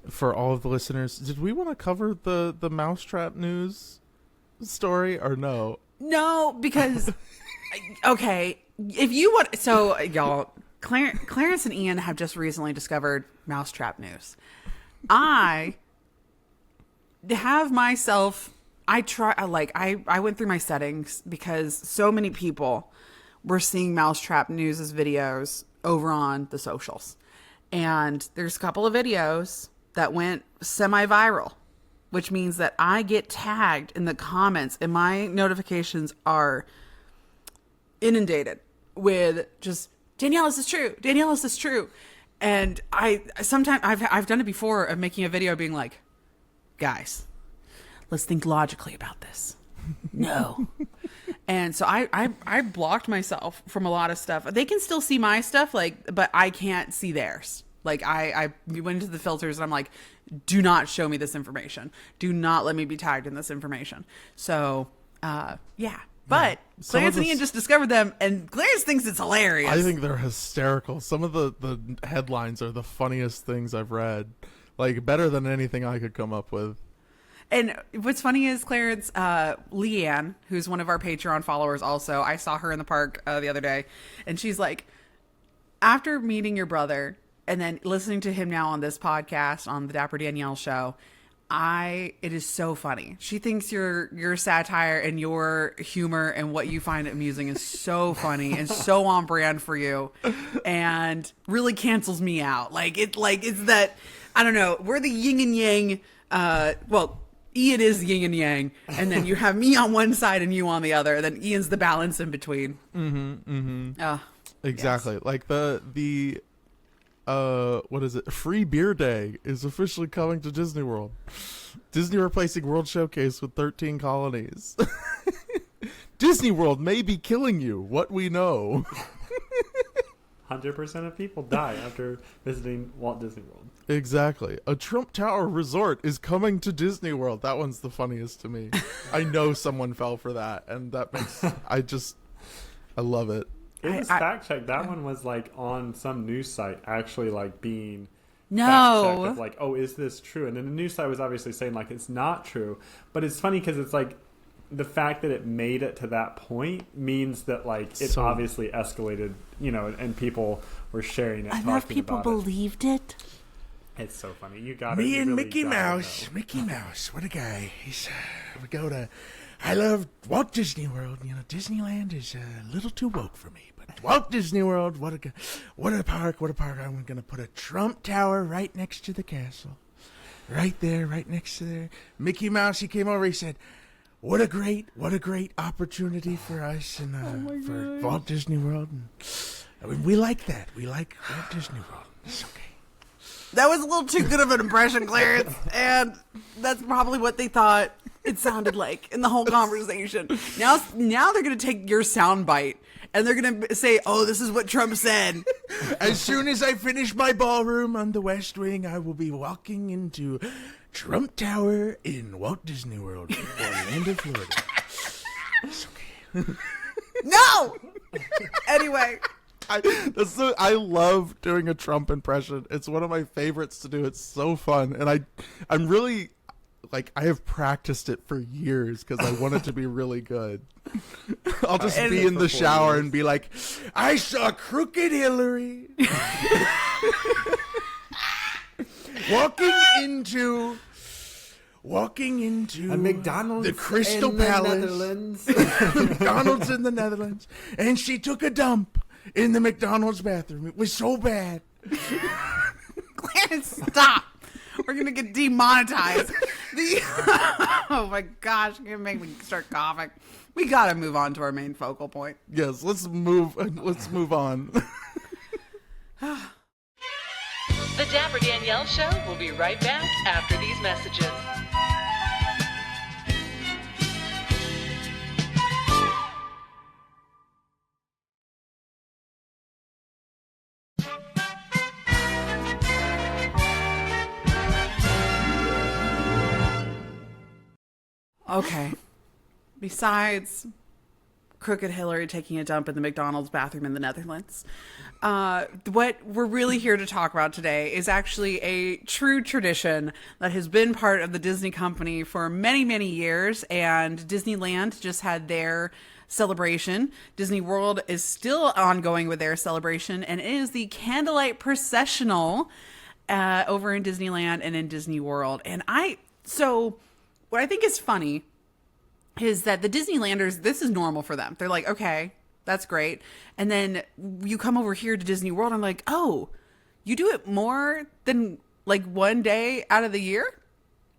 for all of the listeners. Did we want to cover the mousetrap news story or no? No, because okay, if you want, so y'all, Clarence and Ian have just recently discovered mousetrap news. I have myself. I went through my settings because so many people were seeing mousetrap news videos over on the socials. And there's a couple of videos that went semi-viral, which means that I get tagged in the comments and my notifications are inundated with just, Danielle, is this true? Danielle, is this true? And sometimes I've done it before of making a video being like, guys, let's think logically about this. No. And so I blocked myself from a lot of stuff. They can still see my stuff, but I can't see theirs. I went into the filters and I'm like, do not show me this information. Do not let me be tagged in this information. So, yeah. But Clarence and Ian just discovered them, and Clarence thinks it's hilarious. I think they're hysterical. Some of the headlines are the funniest things I've read. Better than anything I could come up with. And what's funny is Clarence, Leanne, who's one of our Patreon followers also, I saw her in the park the other day, and she's like, after meeting your brother and then listening to him now on this podcast, on the Dapper Danielle show, it is so funny. She thinks your satire and your humor and what you find amusing is so funny and so on brand for you, and really cancels me out. It's that, I don't know, we're the yin and yang, Ian is yin and yang, and then you have me on one side and you on the other, and then Ian's the balance in between. Exactly. Yes. what is it? Free Beer Day is officially coming to Disney World. Disney replacing World Showcase with 13 colonies. Disney World may be killing you. What we know. 100% of people die after visiting Walt Disney World. Exactly. A Trump Tower resort is coming to Disney World. That one's the funniest to me. I know someone fell for that, and that makes I love it. It was fact checked. That one was like on some news site actually like being no fact checked of like, oh, is this true? And then the news site was obviously saying like it's not true. But it's funny because it's like the fact that it made it to that point means that like it obviously escalated, you know, and people were sharing it. Enough people believed it. It's so funny. You got me it. and really Mickey Mouse. Mickey Mouse, what a guy! I love Walt Disney World. You know, Disneyland is a little too woke for me, but Walt Disney World, what a park! I'm going to put a Trump Tower right next to the castle, right there, right next to there. Mickey Mouse, he came over. He said, What a great opportunity for us and for Walt Disney World. And, I mean, we like that. We like Walt Disney World. It's okay. That was a little too good of an impression, Clarence, and that's probably what they thought it sounded like in the whole conversation. Now they're going to take your soundbite and they're going to say, "Oh, this is what Trump said." As soon as I finish my ballroom on the West Wing, I will be walking into Trump Tower in Walt Disney World, Orlando, Florida. It's okay. No. Anyway. I love doing a Trump impression. It's one of my favorites to do. It's so fun, and I'm really like I have practiced it for years because I want it to be really good. I'll just be in the shower and be like, "I saw crooked Hillary walking into a McDonald's, the Crystal Palace, McDonald's in the Netherlands, and she took a dump in the McDonald's bathroom. It was so bad." Clarence, stop. We're going to get demonetized. Oh my gosh, you're going to make me start coughing. We got to move on to our main focal point. Yes, let's move on. The Dapper Danielle Show will be right back after these messages. Okay. Besides crooked Hillary taking a dump in the McDonald's bathroom in the Netherlands, what we're really here to talk about today is actually a true tradition that has been part of the Disney company for many, many years. And Disneyland just had their celebration. Disney World is still ongoing with their celebration, and it is the Candlelight Processional over in Disneyland and in Disney World. And what I think is funny is that the Disneylanders, this is normal for them. They're like, okay, that's great. And then you come over here to Disney World, I'm like, oh, you do it more than like one day out of the year?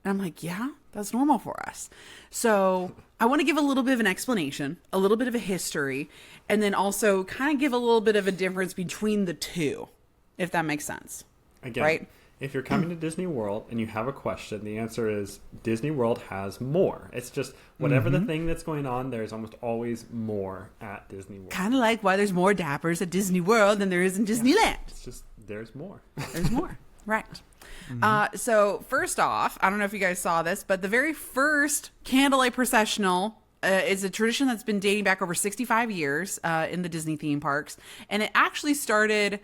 And I'm like, yeah, that's normal for us. So I want to give a little bit of an explanation, a little bit of a history, and then also kind of give a little bit of a difference between the two, if that makes sense. Again, right? If you're coming to Disney World and you have a question, the answer is Disney World has more. It's just whatever the thing that's going on, there's almost always more at Disney World. Kind of like why there's more Dappers at Disney World than there is in Disneyland. It's just, there's more. There's more. Right. So first off, I don't know if you guys saw this, but the very first Candlelight Processional is a tradition that's been dating back over 65 years in the Disney theme parks. And it actually started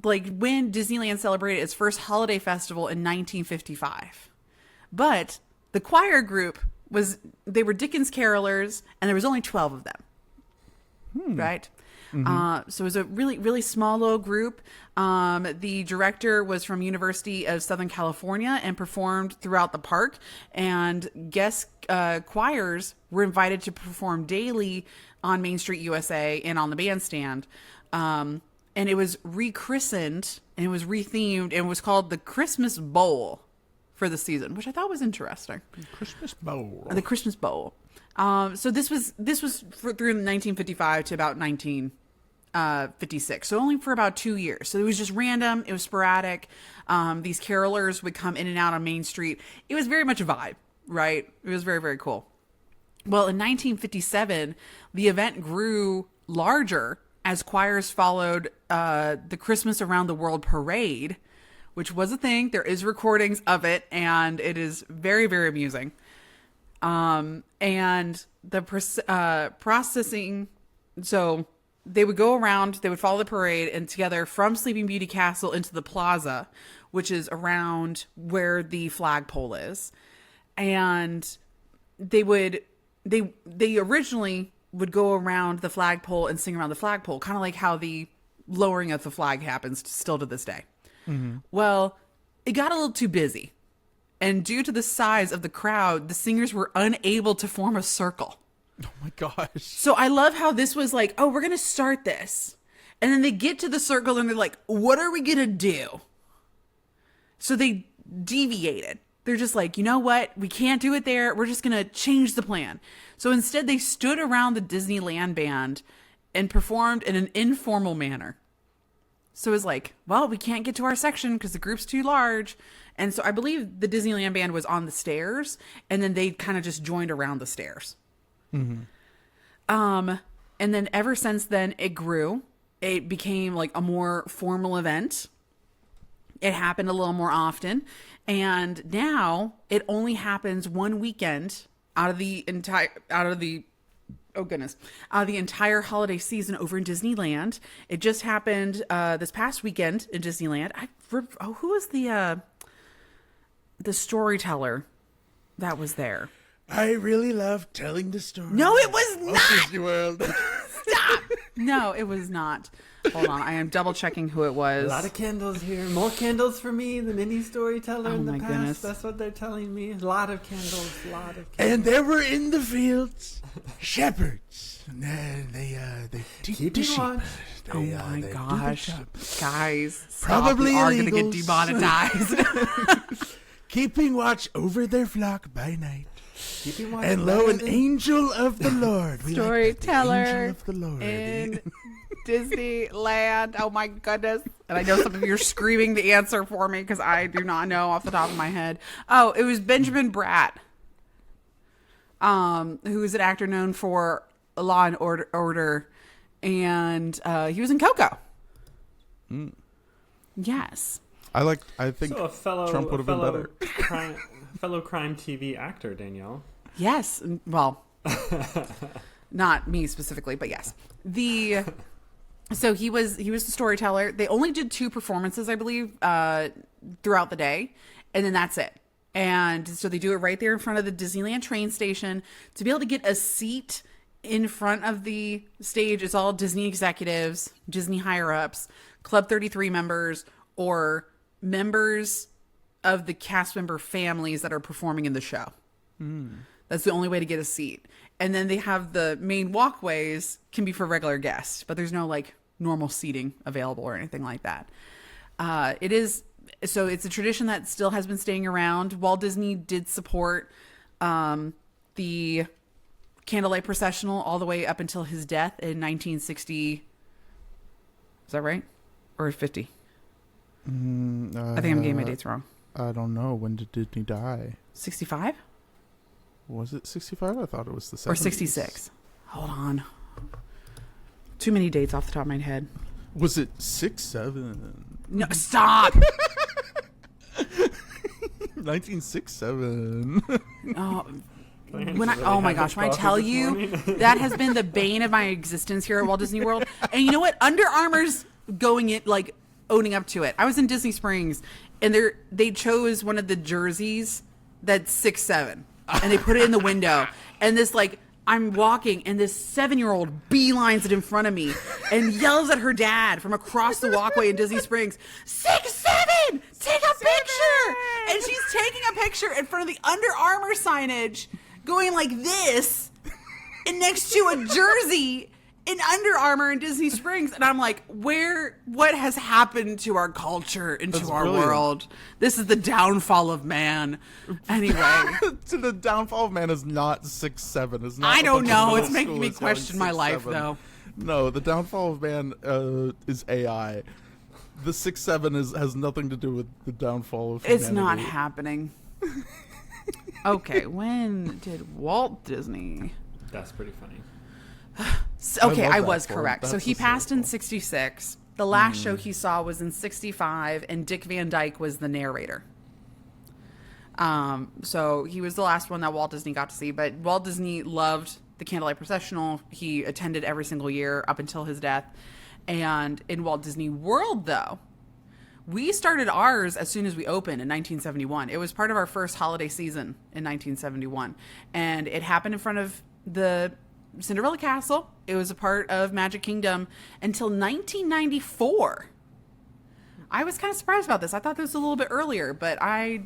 like when Disneyland celebrated its first holiday festival in 1955. But the choir group they were Dickens carolers, and there was only 12 of them. Right? So it was a really, really small little group. The director was from University of Southern California and performed throughout the park, and guest choirs were invited to perform daily on Main Street USA and on the bandstand. And it was rechristened and it was rethemed and it was called the Christmas Bowl for the season, which I thought was interesting. Christmas Bowl. The Christmas Bowl. So this was through 1955 to about 19 56. So only for about 2 years. So it was just random. It was sporadic. These carolers would come in and out on Main Street. It was very much a vibe, right? It was very, very cool. Well, in 1957, the event grew larger as choirs followed the Christmas Around the World parade, which was a thing. There is recordings of it, and it is very, very amusing. And the processing, so they would go around, they would follow the parade and together from Sleeping Beauty Castle into the plaza, which is around where the flagpole is. And they originally would go around the flagpole and sing around the flagpole, kind of like how the lowering of the flag happens still to this day. Mm-hmm. Well, it got a little too busy. And due to the size of the crowd, the singers were unable to form a circle. Oh my gosh. So I love how this was like, oh, we're going to start this. And then they get to the circle and they're like, what are we going to do? So they deviated. They're just like, you know what? We can't do it there. We're just going to change the plan. So instead they stood around the Disneyland band and performed in an informal manner. So it was like, well, we can't get to our section because the group's too large. And so I believe the Disneyland band was on the stairs and then they kind of just joined around the stairs. Mm-hmm. And then ever since then it grew. It became like a more formal event. It happened a little more often. And now it only happens one weekend out of the entire holiday season over in Disneyland. It just happened this past weekend in Disneyland. Who was the storyteller that was there? I really love telling the story. No, it was not. Disney World. Stop. No, it was not. Hold on, I am double checking who it was. A lot of candles here. More candles for me than any storyteller in the past. Goodness. That's what they're telling me. A lot of candles. And there were in the fields shepherds. And they keep the sheep. Oh my gosh, guys! Probably are going to get demonetized. Keeping watch over their flock by night. And lo, an angel of the Lord. Storyteller angel of the Lord in Disneyland. Oh my goodness. And I know some of you are screaming the answer for me because I do not know off the top of my head. Oh, it was Benjamin Bratt, who is an actor known for Law and Order, and he was in Coco. Mm. Yes. I think so. Trump would have been better. Fellow crime TV actor Danielle. Yes. Well, not me specifically, but yes. So he was the storyteller. They only did 2 performances, I believe, throughout the day, and then that's it. And so they do it right there in front of the Disneyland train station. To be able to get a seat in front of the stage, it's all Disney executives, Disney higher ups, Club 33 members, or members of the cast member families that are performing in the show. That's the only way to get a seat. And then they have the main walkways can be for regular guests, but there's no like normal seating available or anything like that. It's a tradition that still has been staying around. Walt Disney did support the Candlelight Processional all the way up until his death in 1960. Is that right? Or 50? I think I'm getting my dates wrong. I don't know. When did Disney die? 65? Was it 65? I thought it was the 70s. Or 66. Hold on. Too many dates off the top of my head. Was it 6, 7? No, stop! 1967. Oh, oh my gosh, when I tell you, that has been the bane of my existence here at Walt Disney World. And you know what? Under Armour's going it, like, owning up to it. I was in Disney Springs, and they chose one of the jerseys that's 6'7", and they put it in the window. And this, like, I'm walking, and this 7-year-old beelines it in front of me and yells at her dad from across the walkway in Disney Springs, 6'7", take a picture! And she's taking a picture in front of the Under Armour signage, going like this, and next to a jersey in Under Armour in Disney Springs. And I'm like, what has happened to our culture and to our world? This is the downfall of man. Anyway. To the downfall of man is not 6'7". Is not. I don't know. It's making me question my life, though. No, the downfall of man is AI. The 6-7 has nothing to do with the downfall of humanity. It's not happening. Okay, when did Walt Disney? That's pretty funny. Okay, I that was for him. correct. So That's he passed in hysterical. 66. The last show he saw was in 65, and Dick Van Dyke was the narrator. So he was the last one that Walt Disney got to see. But Walt Disney loved the Candlelight Processional. He attended every single year up until his death. And in Walt Disney World, though, we started ours as soon as we opened in 1971. It was part of our first holiday season in 1971. And it happened in front of the Cinderella Castle. It was a part of Magic Kingdom until 1994. I was kind of surprised about this. I thought this was a little bit earlier, but I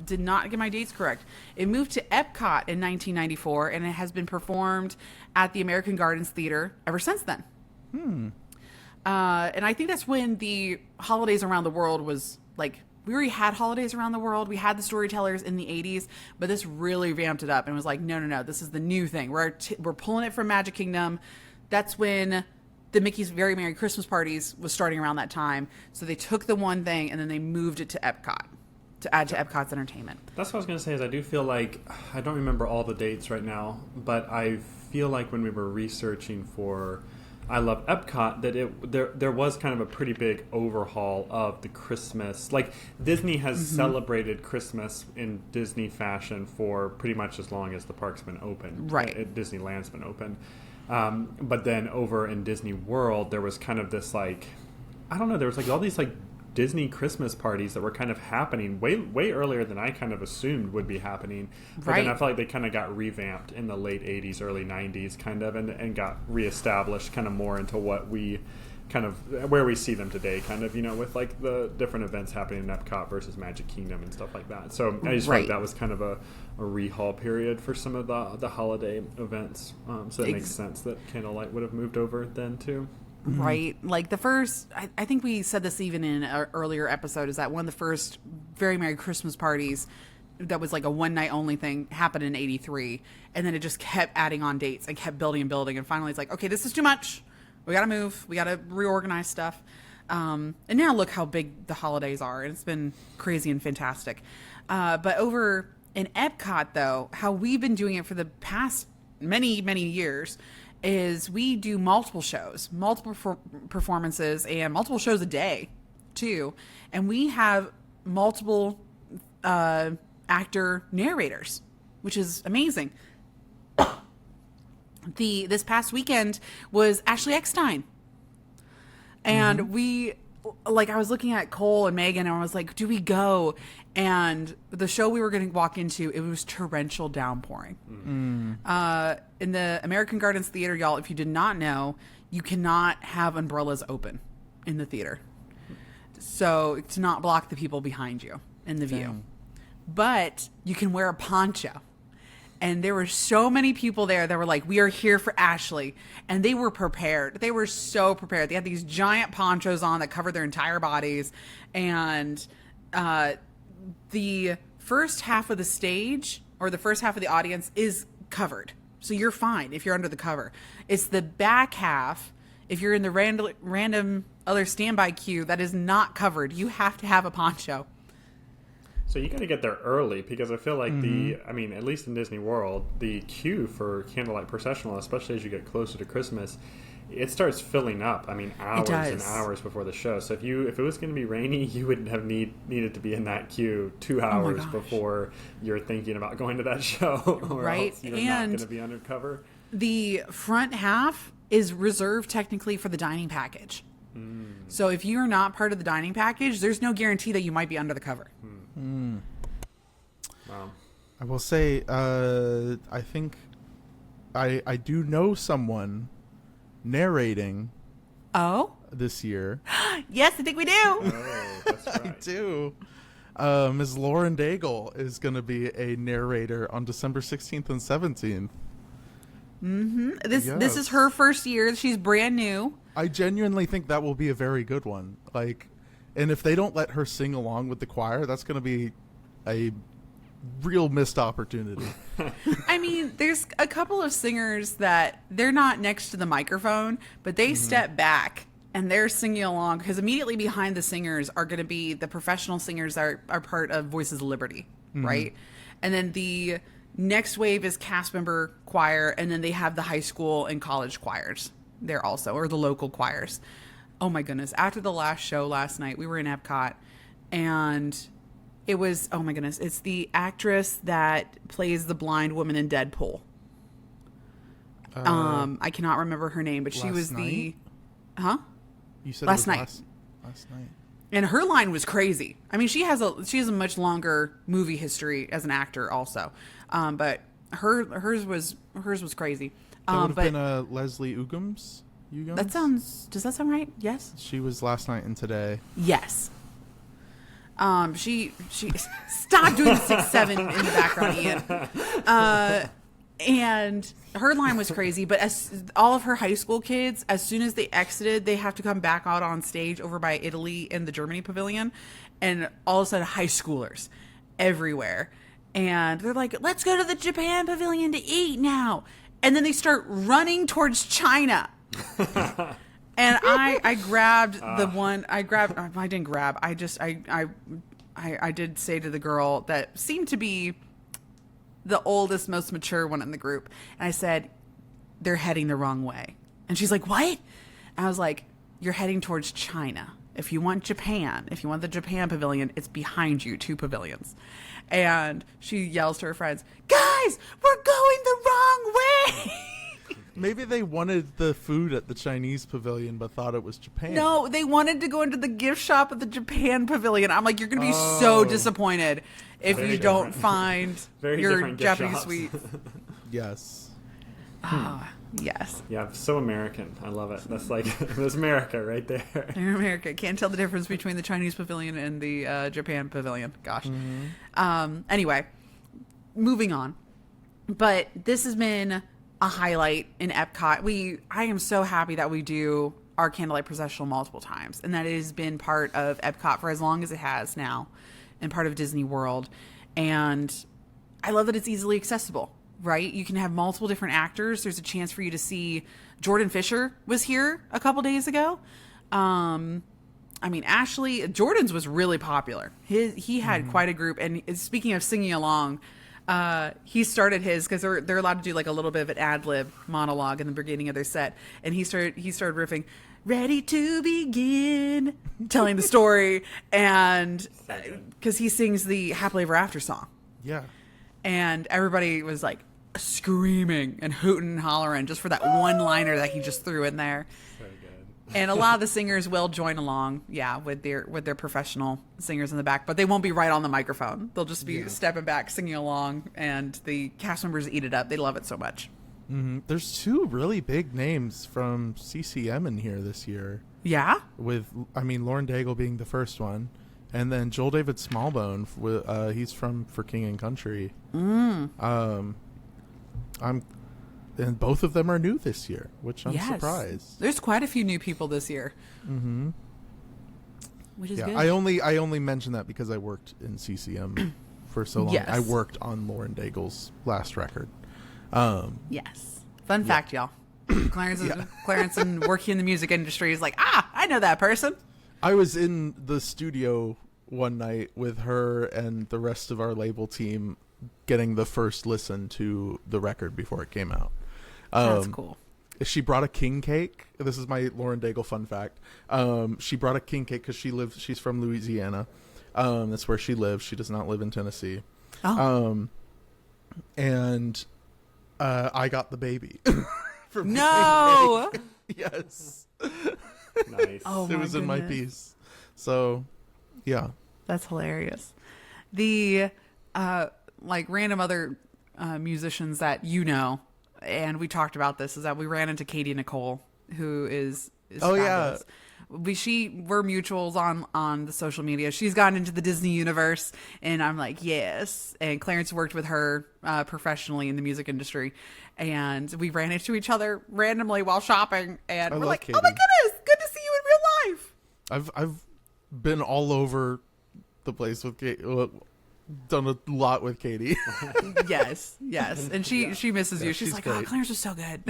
did not get my dates correct. It moved to Epcot in 1994, and it has been performed at the American Gardens Theater ever since then. And I think that's when the holidays around the world was like, we already had holidays around the world. We had the storytellers in the 80s, but this really ramped it up and was like, no, this is the new thing. We're pulling it from Magic Kingdom. That's when the Mickey's Very Merry Christmas Parties was starting around that time. So they took the one thing and then they moved it to Epcot to add to Epcot's entertainment. That's what I was going to say is I do feel like, I don't remember all the dates right now, but I feel like when we were researching for I Love Epcot, that there was kind of a pretty big overhaul of the Christmas. Like, Disney has celebrated Christmas in Disney fashion for pretty much as long as the park's been open. Right. Disneyland's been open. But then over in Disney World, there was kind of this, like, I don't know, there was like all these like Disney Christmas parties that were kind of happening way earlier than I kind of assumed would be happening. But then I feel like they kind of got revamped in the late 80s, early 90s kind of, and got reestablished kind of more into what we kind of, where we see them today, kind of, you know, with like the different events happening in Epcot versus Magic Kingdom and stuff like that. So I just feel like that was kind of a rehaul period for some of the holiday events. So it makes sense that Candlelight would have moved over then too. Right. Like the first, I think we said this even in an earlier episode, is that one of the first Very Merry Christmas parties that was like a one night only thing happened in 83. And then it just kept adding on dates and kept building and building. And finally it's like, okay, this is too much. We got to move. We got to reorganize stuff. And now look how big the holidays are. And it's been crazy and fantastic. But over in Epcot, though, how we've been doing it for the past many, many years is we do multiple shows, multiple performances, and multiple shows a day, too. And we have multiple actor narrators, which is amazing. This past weekend was Ashley Eckstein. And we, like, I was looking at Cole and Megan, and I was like, do we go? And the show we were going to walk into, it was torrential downpouring. In the American Gardens Theater, y'all, if you did not know, you cannot have umbrellas open in the theater. So to not block the people behind you in the view. But you can wear a poncho. And there were so many people there that were like, we are here for Ashley. And they were prepared. They were so prepared. They had these giant ponchos on that covered their entire bodies. And the first half of the stage, or the first half of the audience, is covered. So you're fine if you're under the cover. It's the back half, if you're in the random other standby queue, that is not covered. You have to have a poncho. So you got to get there early, because I feel like at least in Disney World, the queue for Candlelight Processional, especially as you get closer to Christmas, it starts filling up. I mean, hours and hours before the show. So if it was going to be rainy, you would have needed to be in that queue 2 hours before you're thinking about going to that show, or else you're not going to be undercover. The front half is reserved technically for the dining package. So if you're not part of the dining package, there's no guarantee that you might be under the cover. Wow. I will say, I think I do know someone narrating this year. Yes, I think we do. Oh, that's right. I do. Ms. Lauren Daigle is going to be a narrator on December 16th and 17th. This is her first year. She's brand new. I genuinely think that will be a very good one. Like, and if they don't let her sing along with the choir, that's going to be a real missed opportunity. I mean, there's a couple of singers that they're not next to the microphone, but they step back and they're singing along, because immediately behind the singers are going to be the professional singers that are part of Voices of Liberty, right? And then the next wave is cast member choir, and then they have the high school and college choirs there also, or the local choirs. Oh my goodness. After the last show last night, we were in Epcot, and it was, oh my goodness, it's the actress that plays the blind woman in Deadpool. I cannot remember her name, but she was night? You said last it was night. Last night. And her line was crazy. I mean, she has a much longer movie history as an actor also. But hers was crazy. That would have been Leslie Uggams? Does that sound right? Yes. She was last night and today. Yes. She stop doing 6-7 in the background, Ian. And her line was crazy, but as all of her high school kids, as soon as they exited, they have to come back out on stage over by Italy in the Germany pavilion, and all of a sudden high schoolers everywhere. And they're like, let's go to the Japan pavilion to eat now. And then they start running towards China. And I grabbed the one, I didn't grab, I did say to the girl that seemed to be the oldest, most mature one in the group. And I said, they're heading the wrong way. And she's like, what? And I was like, you're heading towards China. If you want Japan, if you want the Japan pavilion, it's behind you, 2 pavilions. And she yells to her friends, guys, we're going the wrong way. Maybe they wanted the food at the Chinese pavilion but thought it was Japan. No, they wanted to go into the gift shop at the Japan pavilion. I'm like, you're going to be so disappointed if you don't find your Japanese sweets. Yes. Yes. Yeah, so American. I love it. That's like, that's America right there. They're America. Can't tell the difference between the Chinese pavilion and the Japan pavilion. Gosh. Anyway, moving on. But this has been a highlight in Epcot. I am so happy that we do our Candlelight Processional multiple times, and that it has been part of Epcot for as long as it has now, and part of Disney World. And I love that it's easily accessible, right? You can have multiple different actors. There's a chance for you to see Jordan Fisher was here a couple days ago. I mean, Ashley, Jordan's was really popular. He had quite a group. And speaking of singing along, he started his, because they're allowed to do like a little bit of an ad-lib monologue in the beginning of their set, and he started riffing, ready to begin, telling the story, and because he sings the Happily Ever After song. Yeah. And everybody was like screaming and hooting and hollering just for that one-liner that he just threw in there. So good. And a lot of the singers will join along, with their professional singers in the back, but they won't be right on the microphone. They'll just be stepping back, singing along, and the cast members eat it up. They love it so much. Mm-hmm. There's 2 really big names from CCM in here this year. Yeah? Lauren Daigle being the first one, and then Joel David Smallbone. He's from For King and Country. And both of them are new this year, which I'm surprised. There's quite a few new people this year. Mm-hmm. Which is good. I only mention that because I worked in CCM for so long. Yes. I worked on Lauren Daigle's last record. Yes. Fun fact, y'all. Clarence and working in the music industry is like, I know that person. I was in the studio one night with her and the rest of our label team getting the first listen to the record before it came out. That's cool. She brought a king cake. This is my Lauren Daigle fun fact. She brought a king cake because she's from Louisiana. That's where she lives. She does not live in Tennessee. Oh. And I got the baby. No. Yes. Nice. Oh, it was in my piece. So, yeah. That's hilarious. The random other musicians that and we talked about this, is that we ran into Katie Nicole, who is fabulous. We're mutuals on the social media. She's gotten into the Disney universe, and I'm like, yes. And Clarence worked with her professionally in the music industry, and we ran into each other randomly while shopping, and we're like, Katie. Oh my goodness, good to see you in real life. I've been all over the place with Katie. done a lot with Katie. Yes. And she misses you. She's she's like, great. oh, Clarence was so good.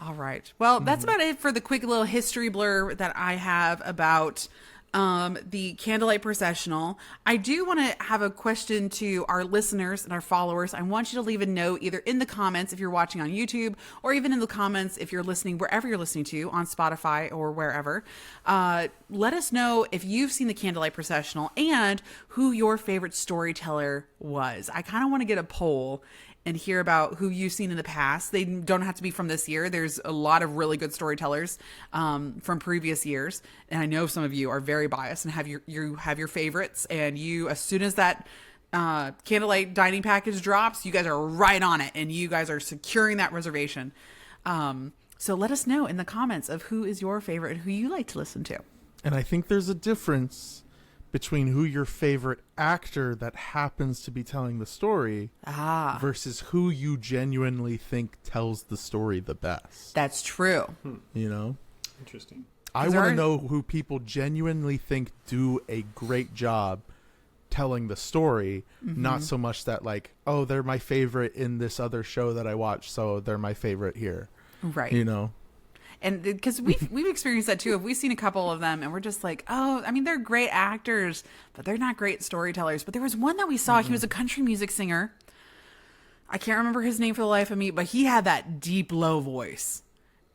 All right. Well, that's about it for the quick little history blur that I have about the Candlelight Processional. I do want to have a question to our listeners and our followers. I want you to leave a note either in the comments if you're watching on YouTube, or even in the comments if you're listening wherever you're listening to, on Spotify or wherever. Let us know if you've seen the Candlelight Processional and who your favorite storyteller was. I kind of want to get a poll and hear about who you've seen in the past. They don't have to be from this year. There's a lot of really good storytellers from previous years. And I know some of you are very biased and you have your favorites. And you, as soon as that Candlelight dining package drops, you guys are right on it. And you guys are securing that reservation. So let us know in the comments of who is your favorite and who you like to listen to. And I think there's a difference between who your favorite actor that happens to be telling the story versus who you genuinely think tells the story the best. That's true. You know? Interesting. I want to know who people genuinely think do a great job telling the story, not so much that like, oh, they're my favorite in this other show that I watch, so they're my favorite here. Right. You know? And because we've experienced that too. We've seen a couple of them and we're just like, oh, I mean, they're great actors, but they're not great storytellers. But there was one that we saw. He was a country music singer. I can't remember his name for the life of me, but he had that deep, low voice.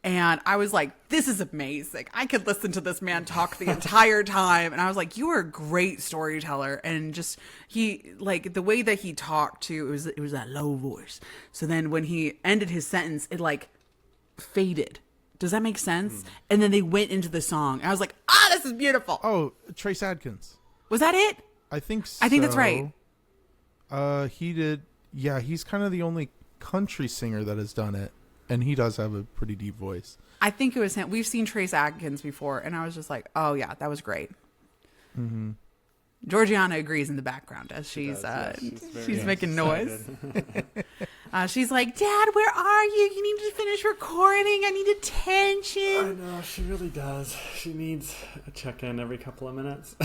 And I was like, this is amazing. I could listen to this man talk the entire time. And I was like, you are a great storyteller. And just, he, like, the way that he talked too, it was that low voice. So then when he ended his sentence, it like faded. Does that make sense? And then they went into the song. I was like, this is beautiful. Oh, Trace Adkins. Was that it? I think so. I think that's right. He did. Yeah, he's kind of the only country singer that has done it. And he does have a pretty deep voice. I think it was him. We've seen Trace Adkins before. And I was just like, oh, yeah, that was great. Mm-hmm. Georgiana agrees in the background as she's making noise. She's like, Dad, where are you? You need to finish recording. I need attention. I know, she really does. She needs a check-in every couple of minutes.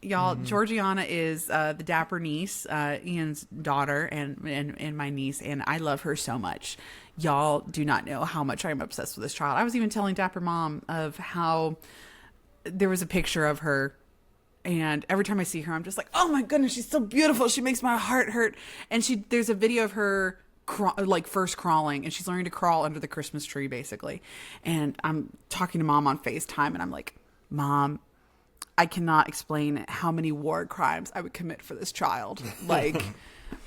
Y'all, Georgiana is the dapper niece, Ian's daughter, and my niece, and I love her so much. Y'all do not know how much I'm obsessed with this child. I was even telling Dapper Mom of how there was a picture of her, and every time I see her, I'm just like, oh my goodness, she's so beautiful. She makes my heart hurt. And there's a video of her first crawling, and she's learning to crawl under the Christmas tree, basically. And I'm talking to Mom on FaceTime, and I'm like, Mom, I cannot explain how many war crimes I would commit for this child. Like,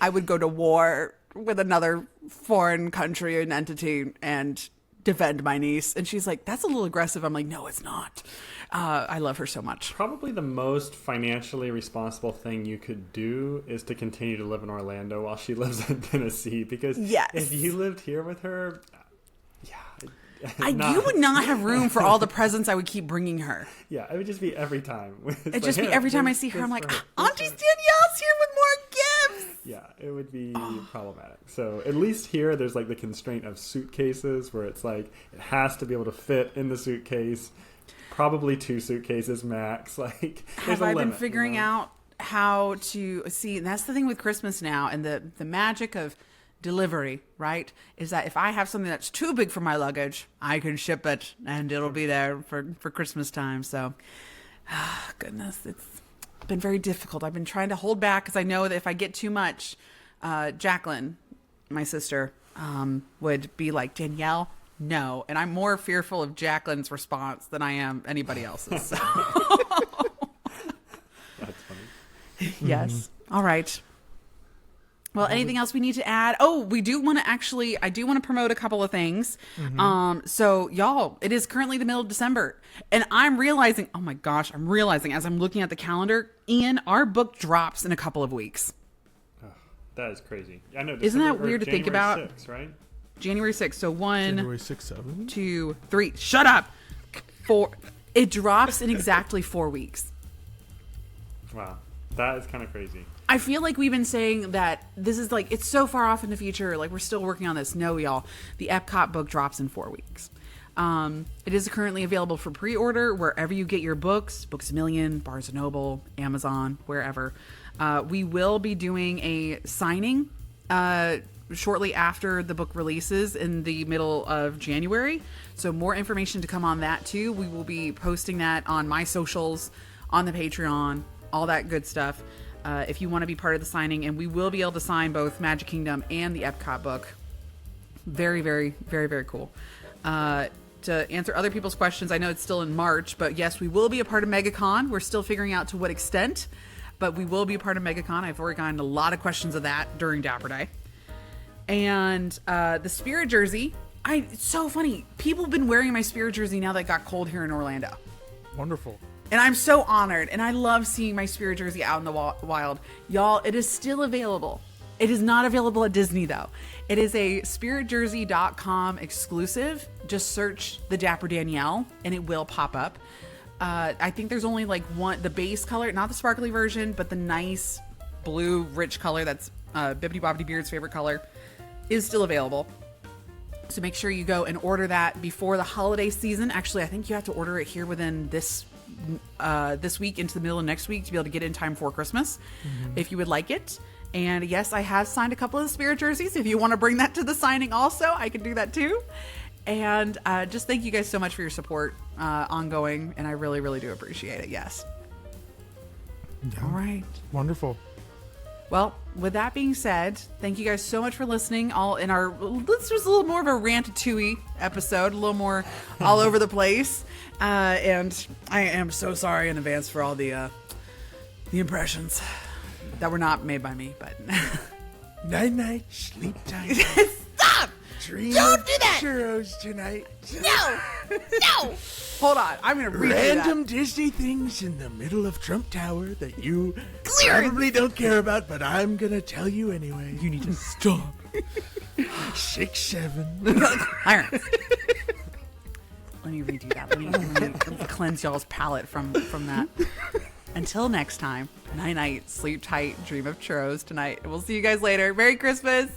I would go to war with another foreign country and entity and defend my niece. And she's like, that's a little aggressive. I'm like, no, it's not. I love her so much. Probably the most financially responsible thing you could do is to continue to live in Orlando while she lives in Tennessee. Because if you lived here with her, you would not have room for all the presents I would keep bringing her. Yeah, it would just be every time. It'd just be every time I see her, I'm like, Auntie Danielle's here with more gifts. Yeah, it would be problematic. So at least here, there's like the constraint of suitcases where it's like it has to be able to fit in the suitcase. Probably 2 suitcases max. Like, have I been figuring out how to see? And that's the thing with Christmas now, and the magic of delivery, right? Is that if I have something that's too big for my luggage, I can ship it, and it'll be there for Christmas time. So, goodness, it's been very difficult. I've been trying to hold back because I know that if I get too much, Jacqueline, my sister, would be like, Danielle, no. And I'm more fearful of Jacqueline's response than I am anybody else's. So. That's funny. Yes. All right. Well, anything else we need to add? Oh, I do want to promote a couple of things. So y'all, it is currently the middle of December, and I'm realizing as I'm looking at the calendar, Ian, our book drops in a couple of weeks. Oh, that is crazy. I know. Isn't that weird to think about? 6th, right? January 6th. So January 6th, 7? 2, 3. Shut up. 4. It drops in exactly 4 weeks. Wow. That is kind of crazy. I feel like we've been saying that this is like, it's so far off in the future. Like, we're still working on this. No, y'all. The Epcot book drops in 4 weeks. It is currently available for pre-order wherever you get your books, Books A Million, Barnes & Noble, Amazon, wherever. We will be doing a signing shortly after the book releases in the middle of January. So more information to come on that too. We will be posting that on my socials, on the Patreon, all that good stuff. If you want to be part of the signing, and we will be able to sign both Magic Kingdom and the Epcot book. Very, very, very, very cool. To answer other people's questions, I know it's still in March, but yes, we will be a part of MegaCon. We're still figuring out to what extent, but we will be a part of MegaCon. I've already gotten a lot of questions of that during Dapper Day. And the Spirit jersey, it's so funny. People have been wearing my Spirit jersey now that it got cold here in Orlando. Wonderful. And I'm so honored, and I love seeing my Spirit jersey out in the wild. Y'all, it is still available. It is not available at Disney, though. It is a spiritjersey.com exclusive. Just search the Dapper Danielle, and it will pop up. I think there's only like one, the base color, not the sparkly version, but the nice blue, rich color that's Bibbidi Bobbidi Beard's favorite color is still available. So make sure you go and order that before the holiday season. Actually, I think you have to order it here within this week into the middle of next week to be able to get it in time for Christmas, if you would like it. And yes, I have signed a couple of the Spirit jerseys. If you want to bring that to the signing also, I can do that too. And just thank you guys so much for your support ongoing. And I really, really do appreciate it. Yes. Yeah. All right. Wonderful. Well, with that being said, thank you guys so much for listening. This was a little more of a Ratatouille episode, a little more all over the place. And I am so sorry in advance for all the impressions that were not made by me, but Night night, sleep tight. stop! Dream Don't of do that! churros tonight. No! Hold on, I'm gonna read Random Disney things in the middle of Trump Tower that you Clear. probably don't care about, but I'm gonna tell you anyway. You need to stop. 6, 7. Clarence. Let me redo that. Let me cleanse y'all's palate from that. Until next time, night night, sleep tight, dream of churros tonight. We'll see you guys later. Merry Christmas.